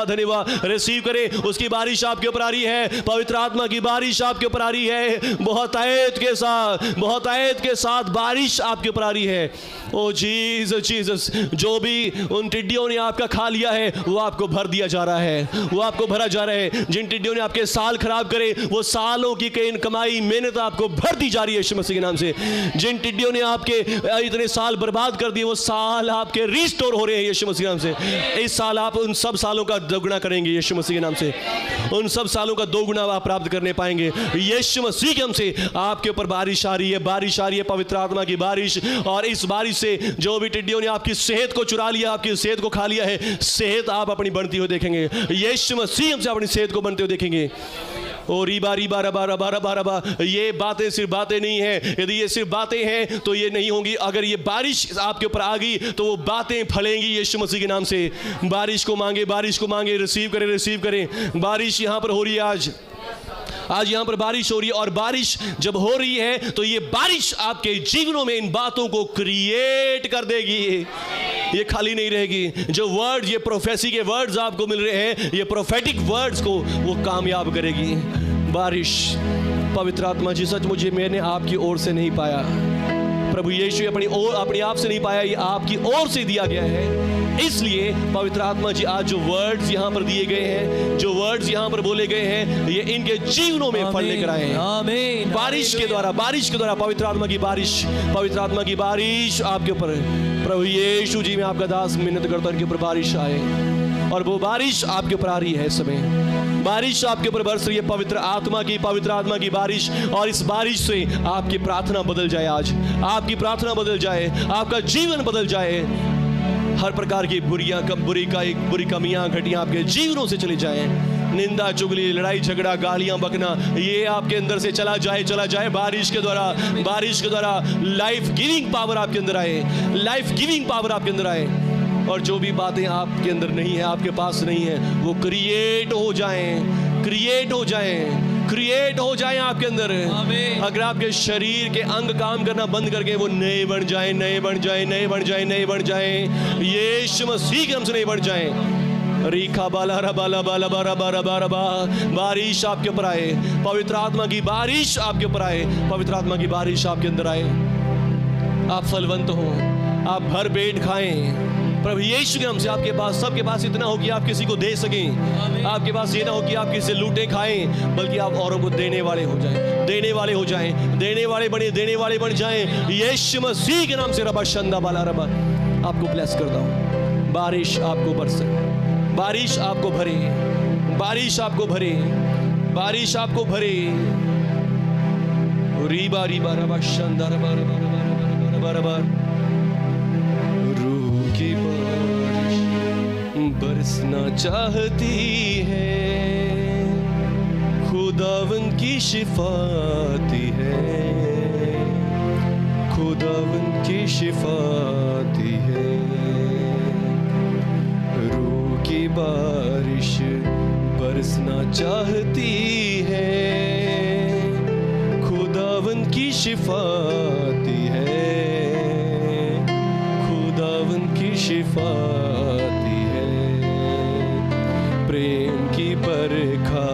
धन्यवाद। रिसीव करें, उसकी बारिश आपके ऊपर आ रही है, पवित्र आत्मा की बारिश आपके ऊपर आ रही है, बहुत आयत के साथ बारिश आपके ऊपर आ रही है। ओ जीसस, जो भी उन टिड्डियों ने आपका खा लिया है वो आपको भर दिया जा रहा है, वो आपको भरा जा रहा है। जिन टिड्डियों ने आपके साल खराब करे वो सालों की कमाई मेहनत आपको भर दी जा रही है यीशु मसीह के नाम से। जिन टिड्डियों ने आपके इतने साल बर्बाद कर दिए वो साल आपके रिस्टोर हो रहे हैं यीशु मसीह के नाम से। इस साल आप उन सब सालों का दोगुना करेंगे यीशु मसीह के नाम से, उन सब सालों का दोगुना आप प्राप्त करने पाएंगे यीशु मसीह के नाम से। आपके ऊपर बारिश आ रही है पवित्र आत्मा की बारिश। और इस बारिश से जो भी टिड्डियों ने आपकी सेहत को चुरा लिया, आपकी सेहत को खा लिया है, सेहत आप अपनी बढ़ती हुई देखेंगे यीशु मसीह हमसे, अपनी सेहत को बनते हुए देखेंगे। और रीबा रबा, ये बातें सिर्फ बातें नहीं है। यदि ये सिर्फ बातें हैं तो ये नहीं होंगी, अगर ये बारिश आपके ऊपर आ गई तो वो बातें फलेंगी यीशु मसीह के नाम से। बारिश को मांगे, रिसीव करें। बारिश यहाँ पर हो रही है आज यहाँ पर बारिश हो रही है। और बारिश जब हो रही है तो ये बारिश आपके जीवनों में इन बातों को क्रिएट कर देगी, ये खाली नहीं रहेगी। जो वर्ड, ये प्रोफेसी के वर्ड्स आपको मिल रहे हैं, ये प्रोफेटिक वर्ड्स को वो कामयाब करेगी। बारिश पवित्र आत्मा जी, सच मुझे मैंने आपकी ओर से नहीं पाया प्रभु यीशु, अपनी आप से नहीं पाया, ये आपकी ओर से दिया गया है। इसलिए पवित्र आत्मा जी आज जो वर्ड्स यहाँ पर दिए गए हैं, जो वर्ड्स यहाँ पर बोले गए हैं, ये इनके जीवनों में फल लेकर आए हैं। बारिश के द्वारा पवित्र आत्मा की बारिश आपके ऊपर। प्रभु यीशु जी, मैं आपका दास मिन्नत करता हूं इनके ऊपर बारिश आए, और वो बारिश आपके ऊपर आ रही है इस समय। बारिश आपके ऊपर बरस रही है पवित्र आत्मा की बारिश। और इस बारिश से आपकी प्रार्थना बदल जाए, आज आपकी प्रार्थना बदल जाए, आपका जीवन बदल जाए। हर प्रकार की बुरी कमियां घटियां आपके जीवनों से चली जाए। निंदा, चुगली, लड़ाई झगड़ा, गालियां बकना, ये आपके अंदर से चला जाए बारिश के द्वारा। लाइफ गिविंग पावर आपके अंदर आए, और जो भी बातें आपके अंदर नहीं है, आपके पास नहीं है, वो क्रिएट हो जाएं आपके अंदर। अगर आपके शरीर के अंग काम करना बंद करके वो नए बन जाएं यीशु मसीह के नाम से नए बन जाएं। रीखा बाला बारिश आपके ऊपर आए, पवित्र आत्मा की बारिश आपके ऊपर आए, पवित्र आत्मा की बारिश आपके अंदर आए। आप फलवंत हो, आप भर पेट खाएं प्रभु यीशु के नाम से। आपके पास, सबके पास इतना हो कि आप किसी को दे सकें। आपके पास ये ना हो कि आप किसी से लूटे खाएं, बल्कि आप औरों को देने वाले हो जाएं, देने वाले बन जाएं यीशु मसीह के नाम से। रबा शंदा बाला रबा, आपको ब्लेस करता हूं। बारिश आपको बरसे, बारिश आपको भरे, बारिश आपको भरे। रीबा रबा शंदा रबा। की बारिश बरसना चाहती है, खुदावन की शिफाती है, रूह की बारिश बरसना चाहती है, खुदावन की शिफाती है, शिफाती है। प्रेम की बरखा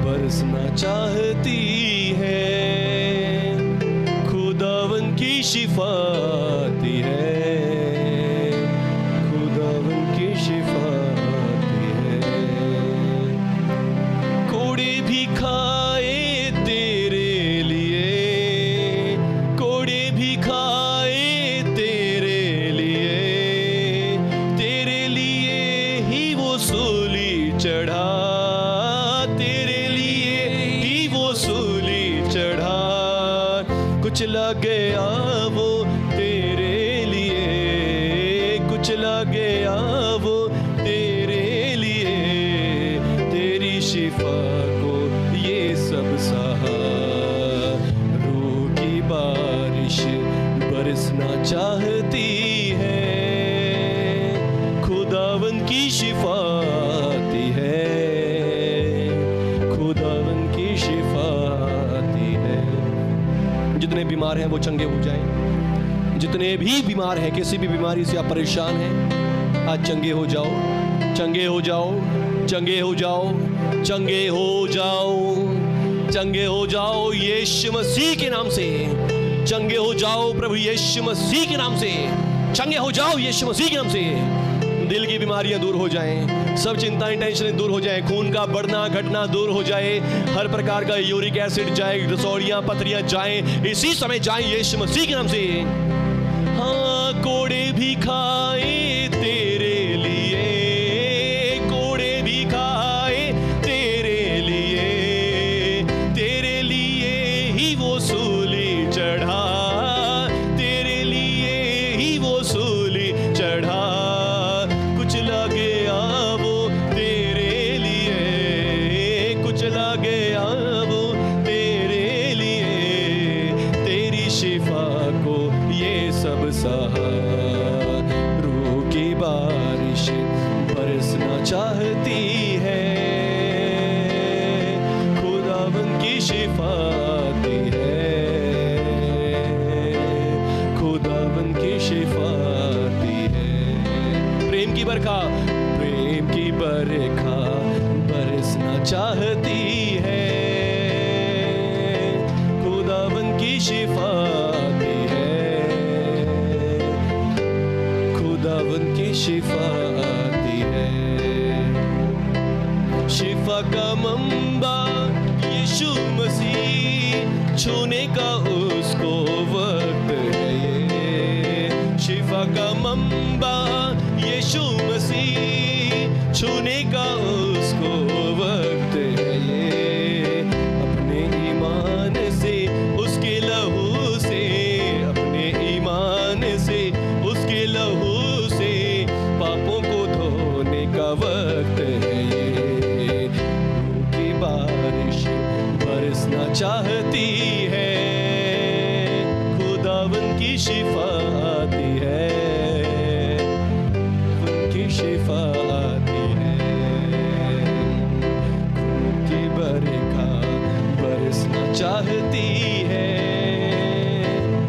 बरसना चाहती है, खुदावन की शिफाती है, कोड़े भी खाए तेरे लिए, कोड़े भी खाए तेरे लिए, कुचला गया वो तेरे लिए, कुचला गया वो तेरे लिए, तेरी शिफा को ये सब सहा। रूह की बारिश बरसना चाहती है, खुदावन की शिफा आती है, खुदावन की शिफा आती है। जितने बीमार हैं वो चंगे हो जाएं, जितने भी बीमार हैं, किसी भी बीमारी से आप परेशान हैं, आज चंगे हो जाओ, चंगे हो जाओ, चंगे हो जाओ, चंगे हो जाओ, चंगे हो जाओ यीशु मसीह के नाम से, चंगे हो जाओ प्रभु यीशु मसीह के नाम से, चंगे हो जाओ यीशु मसीह के नाम से। दिल की बीमारियां दूर हो जाएं, सब चिंताएं टेंशनें दूर हो जाएं, खून का बढ़ना घटना दूर हो जाए, हर प्रकार का यूरिक एसिड जाए, रसौड़ियां पथरियां जाएं, इसी समय जाएं यीशु मसीह के नाम से। हाँ, कोड़े भी खाए तेरे लिए, कोड़े भी खाए तेरे लिए, तेरे लिए ही वो सूली चढ़ा, तेरे लिए ही वो सूली चढ़ा। कुचला गया वो तेरे लिए, कुचला गया वो तेरे लिए, तेरी शिफा को ये सब सहा। रूह की बारिश बरसना चाहती है, खुदावन की शिफा आती है, खुदावन की शिफा आती है। प्रेम की बरखा, प्रेम की बरखा बरसना चाहती है, खुदावन की शिफा आती है, खुदावन की शिफा आती है। शिफा का मंबा यीशु मसीह, छूने का उसको वक्त है ये। शिफा का मंबा यीशु मसीह, छूने का उसको वक्त है ये। अपने ईमान से उसके लहू से, अपने ईमान से उसके लहू से, पापों को धोने का वक्त है ये। रूह की बारिश बरसना चाहती है, खुदावन की शिफा आती है, उनकी शिफा आती है। खून की बरखा बरसना चाहती है,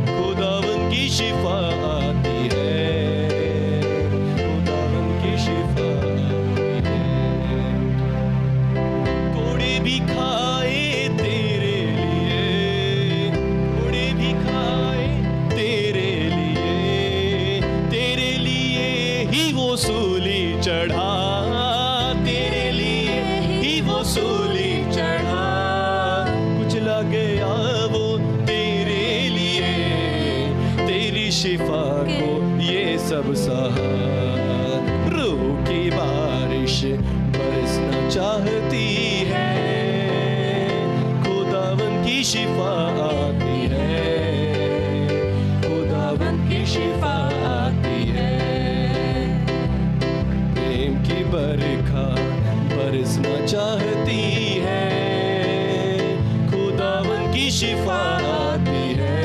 खुदावन की शिफा आती है, खुदावन की शिफा आती है। कोड़े भी खाए तेरे लिए, कोड़े भी खाए तेरे लिए, तेरे लिए ही वो सूली चढ़ा, तेरे लिए ही वो सूली चढ़ा। कुचला गया वो तेरे लिए, तेरी शिफा को ये सब सहा। रूह की बारिश बरसना चाहती है, खुदावन की शिफा आती है, खुदावन की शिफा आती है। प्रेम की बरखा बरसना चाहती है, खुदावन की शिफा आती है,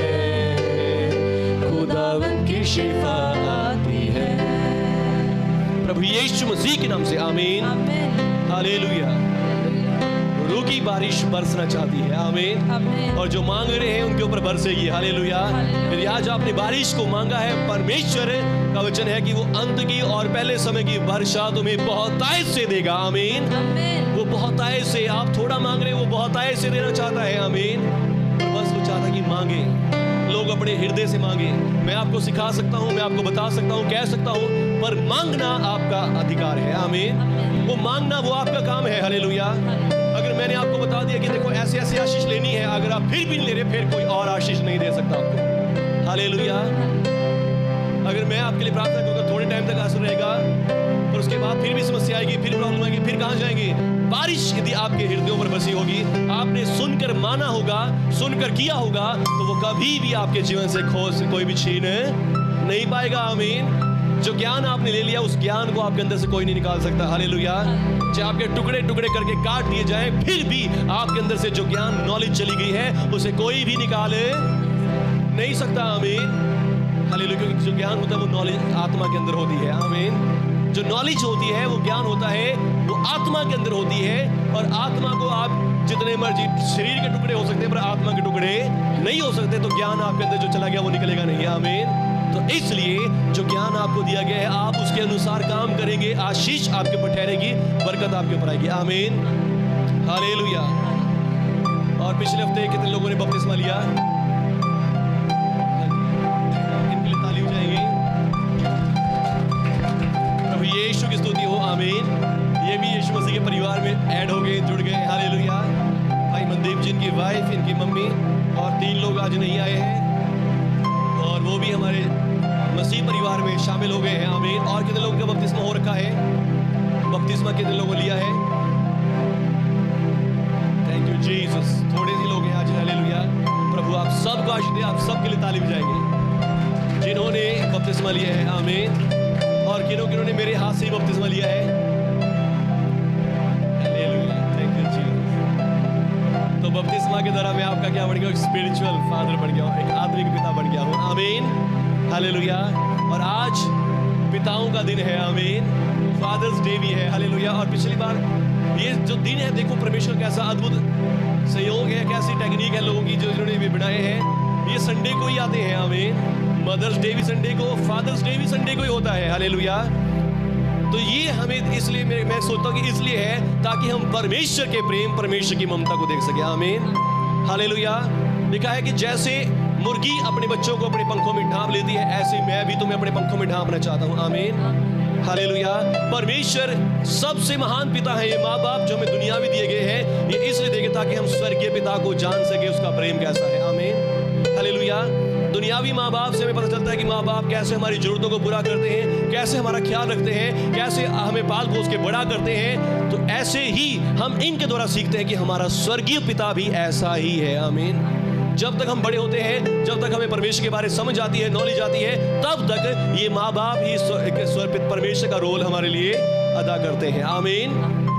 खुदावन की शिफा आती है। प्रभु यीशु मसीह के नाम से आमीन, हालेलुया। रूह की बारिश बरसना चाहती है, आमीन। और जो मांग रहे हैं उनके ऊपर बरसेगी, हालेलुया। यदि आज आपने बारिश को मांगा है, परमेश्वर का वचन है कि वो अंत की और पहले समय की वर्षा तुम्हें बहुतायत से देगा, आमीन। वो बहुतायत से, आप थोड़ा मांग रहे हैं, वो बहुतायत से देना चाहता है, आमीन। और बस वो चाहता है कि मांगे, लोग अपने हृदय से मांगे। मैं आपको सिखा सकता हूँ, मैं आपको बता सकता हूँ, कह सकता हूँ, पर मांगना आपका अधिकार है, आमीन। वो मांगना वो आपका काम है, हालेलुया। अगर मैंने आपको बता दिया कि देखो ऐसे ऐसे आशीष लेनी है, अगर आप फिर भी नहीं ले रहे, फिर कोई और आशीष नहीं दे सकता आपको, हालेलुया। अगर मैं आपके लिए प्रार्थना करूंगा, थोड़े टाइम तक आंसू रहेगा, और उसके बाद फिर भी समस्या आएगी, फिर प्रॉब्लम आएगी, फिर कहाँ जाएंगे? बारिश यदि आपके हृदयों पर बसी होगी, आपने सुनकर माना होगा, सुनकर किया होगा, तो वो कभी भी आपके जीवन से कोई भी छीन नहीं पाएगा। आमीन। जो ज्ञान आपने ले लिया, उस ज्ञान को आपके अंदर से कोई नहीं निकाल सकता। हालेलुया। चाहे आपके टुकड़े टुकड़े करके काट दिए जाएं, फिर भी आपके अंदर से जो ज्ञान नॉलेज चली गई है, उसे कोई भी निकाल नहीं सकता। आमीन। हालेलुया। क्योंकि जो ज्ञान होता है वो नॉलेज आत्मा के अंदर होती है। आमीन। जो नॉलेज होती है, वो ज्ञान होता है, वो आत्मा के अंदर होती है। और आत्मा को आप जितने मर्जी शरीर के टुकड़े हो सकते हैं, पर आत्मा के टुकड़े नहीं हो सकते। तो ज्ञान आपके अंदर जो चला गया वो निकलेगा नहीं। आमीन। तो इसलिए जो ज्ञान आपको दिया गया है, आप उसके अनुसार काम करेंगे, आशीष आपके ऊपर ठहरेगी, बरकत आपके ऊपर आएगी। आमीन। हालेलुया। और पिछले हफ्ते कितने लोगों ने बपतिस्मा लिया? इनके लिए ताली हो जाएगी। प्रभु यीशु की स्तुति हो। आमीन। ये भी यीशु मसीह के परिवार में ऐड हो गए, जुड़ गए। हालेलुया। भाई मनदीप जी, इनकी वाइफ, इनकी मम्मी और 3 लोग आज नहीं आए हैं, और वो भी हमारे मसीह परिवार में शामिल हो गए हैं। आमीन। और कितने लोगों का बपतिस्मा हो रखा है? बपतिस्मा कितने लोगों ने लिया है? Thank you Jesus. थोड़े से लोग हैं आज। हालेलुया। प्रभु आप सबको आशीष दे। आप सबके लिए ताली बजाएंगे जिन्होंने बपतिस्मा लिया है। आमीन। और किन्होंने मेरे हाथ से ही बपतिस्मा लिया है। हालेलुया। Thank you Jesus. तो बपतिस्मा के द्वारा मैं आपका क्या बन गया? एक स्पिरिचुअल फादर बन गया, एक आत्मिक पिता बन गया हूँ। आमीन। हालेलुया। और आज पिताओं का दिन है। आमीन। फादर्स डे भी है। हालेलुया। और पिछली बार ये जो दिन है, देखो परमेश्वर कैसा अद्भुत सहयोग है, कैसी टेक्निक है लोगों की जो इन्होंने भी बनाए हैं। ये संडे को ही आते हैं। आमीन। मदर्स डे भी संडे को, फादर्स डे भी संडे को ही होता है। हालेलुया। तो ये हमें इसलिए मैं सोचता हूँ कि इसलिए है ताकि हम परमेश्वर के प्रेम, परमेश्वर की ममता को देख सके। आमीन। हालेलुया। लिखा है कि जैसे मुर्गी अपने बच्चों को अपने पंखों में ढांप लेती है, ऐसे मैं भी तुम्हें अपने पंखों में ढांपना चाहता हूँ। आमीन। हालेलुया। परमेश्वर सबसे महान पिता है। ये माँ बाप जो हमें दुनिया में दिए गए हैं, ये इसलिए दिए गए ताकि हम स्वर्गीय पिता को जान सके, उसका प्रेम कैसा है। आमीन। हालेलुया। दुनियावी माँ बाप से हमें पता चलता है कि माँ बाप कैसे हमारी जरूरतों को पूरा करते हैं, कैसे हमारा ख्याल रखते हैं, कैसे हमें पाल पोस के बड़ा करते हैं। तो ऐसे ही हम इनके द्वारा सीखते हैं कि हमारा स्वर्गीय पिता भी ऐसा ही है। आमीन। जब तक हम बड़े होते हैं, जब तक हमें परमेश्वर के बारे में समझ आती है, नॉलेज आती है, तब तक ये माँ बाप ही परमेश्वर का रोल हमारे लिए अदा करते हैं। आमीन।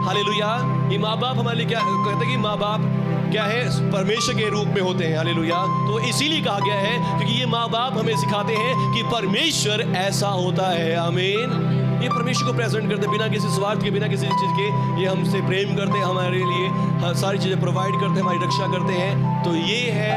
हालेलुया। ये माँ बाप हमारे लिए क्या कहते हैं कि माँ बाप क्या है? परमेश्वर के रूप में होते हैं। हालेलुया। तो इसीलिए कहा गया है क्योंकि ये माँ बाप हमें सिखाते हैं कि परमेश्वर ऐसा होता है। आमीन। ये परमेश्वर को प्रेजेंट करते, बिना किसी स्वार्थ के, बिना किसी चीज के, ये हमसे प्रेम करते हैं, हमारे लिए सारी चीजें प्रोवाइड करते हैं, हमारी रक्षा करते हैं। तो ये है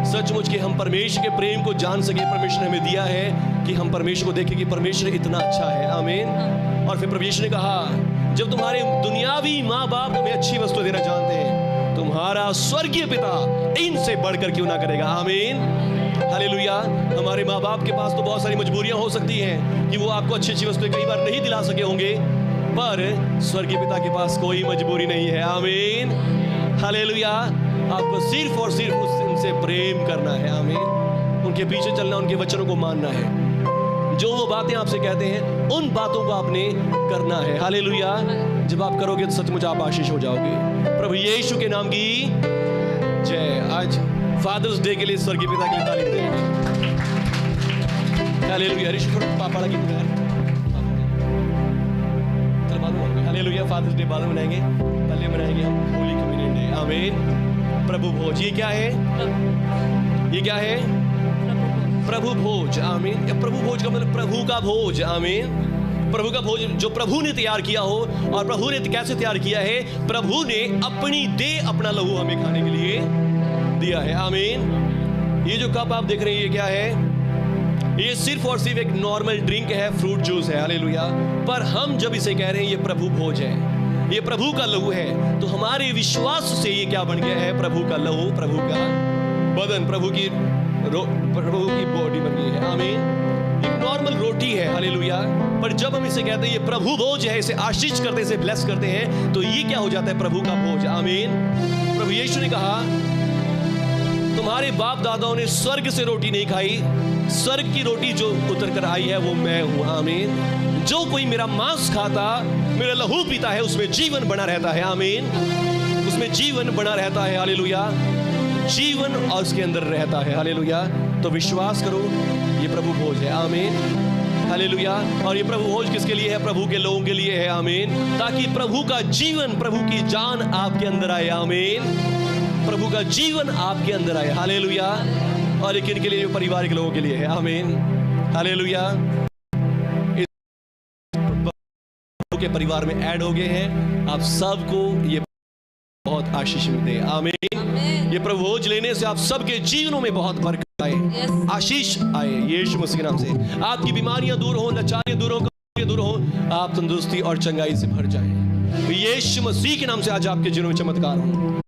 सचमुच कि हम परमेश्वर के प्रेम को जान सके। परमेश्वर ने हमें दिया है कि हम परमेश्वर को देखें कि परमेश्वर इतना अच्छा है। आमीन। और फिर परमेश्वर ने कहा, जब तुम्हारे दुनियावी माँ बाप तुम्हें अच्छी वस्तु देना जानते हैं, तुम्हारा स्वर्गीय पिता इनसे बढ़कर क्यों ना करेगा। आमीन। हालेलुया। हमारे माँ बाप के पास तो बहुत सारी मजबूरियां हो सकती हैं कि वो आपको अच्छी अच्छी वस्तुएं कई बार नहीं दिला सके होंगे, पर स्वर्गीय पिता के पास कोई मजबूरी नहीं है। आमीन। हालेलुया। आपको सिर्फ और सिर्फ उनसे प्रेम करना है। आमीन। उनके पीछे चलना, उनके वचनों को मानना है। जो वो बातें आपसे कहते हैं, उन बातों को आपने करना है। हालेलुया। जब आप करोगे तो सचमुच आप आशीष हो जाओगे। प्रभु यीशु के नाम की जय। आज फादर्स डे के लिए स्वर्गीय पिता के लिए ताली देंगे। हालेलुया। ऋषि थोड़ा पापा लगी यार, चल बाद में। हालेलुया। फादर्स डे बाद में मनाएंगे, पहले मनाएंगे हम होली कम्युनियन डे। आमीन। प्रभु भोज, ये क्या है? ये क्या है? प्रभु भोज। आमीन। प्रभु भोज का मतलब प्रभु का भोज। आमीन। प्रभु का भोज जो प्रभु ने तैयार किया हो। और प्रभु ने कैसे तैयार किया है? प्रभु ने अपनी देह, अपना लहू हमें खाने के लिए दिया है। आमीन। ये जो कप आप देख रहे हैं, ये क्या है? ये सिर्फ और सिर्फ एक नॉर्मल ड्रिंक है, फ्रूट जूस है। हालेलुया। पर हम जब इसे कह रहे हैं ये प्रभु भोज है, ये प्रभु का लहू है, तो हमारे विश्वास से ये क्या बन गया है? प्रभु का लहू, प्रभु का बदन, प्रभु की बॉडी बन गई है। आमीन। एक नॉर्मल रोटी है। हालेलुया। पर जब हम इसे कहते हैं ये प्रभु भोज है, इसे आशीष करते हैं, इसे ब्लेस करते हैं, तो ये क्या हो जाता है? प्रभु का भोज। आमीन। प्रभु यीशु ने कहा, तुम्हारे बाप दादाओं ने स्वर्ग से रोटी नहीं खाई, स्वर्ग की रोटी जो उतर कर आई है वो मैं हूं। आमीन। जो कोई मेरा मांस खाता, मेरा लहू पीता है, उसमें जीवन बना रहता है। आमीन। उसमें जीवन बना रहता है। हालेलुया। जीवन और उसके अंदर रहता है। हालेलुया। तो विश्वास करो, ये प्रभु भोज है। आमीन। हालेलुया। और ये प्रभु भोज किसके लिए है? प्रभु के लोगों के लिए है। आमीन। ताकि प्रभु का जीवन, प्रभु की जान आपके अंदर आए। आमीन। प्रभु का जीवन आपके अंदर आए। हालेलुया। और ये किन के लिए? परिवार के लोगों के लिए है। आमीन। हालेलुया। के परिवार में ऐड हो गए हैं। आप सबको ये बहुत आशीष मिले। आमीन। ये प्रभु भोज लेने से आप सबके जीवनों में बहुत बरकत आए, आशीष आए, यीशु मसीह के नाम से। आपकी बीमारियां दूर हो, लाचारियां दूर हो, आप तंदुरुस्ती और चंगाई से भर जाएं। यीशु मसीह के नाम से आज आपके जीवन में चमत्कार हो।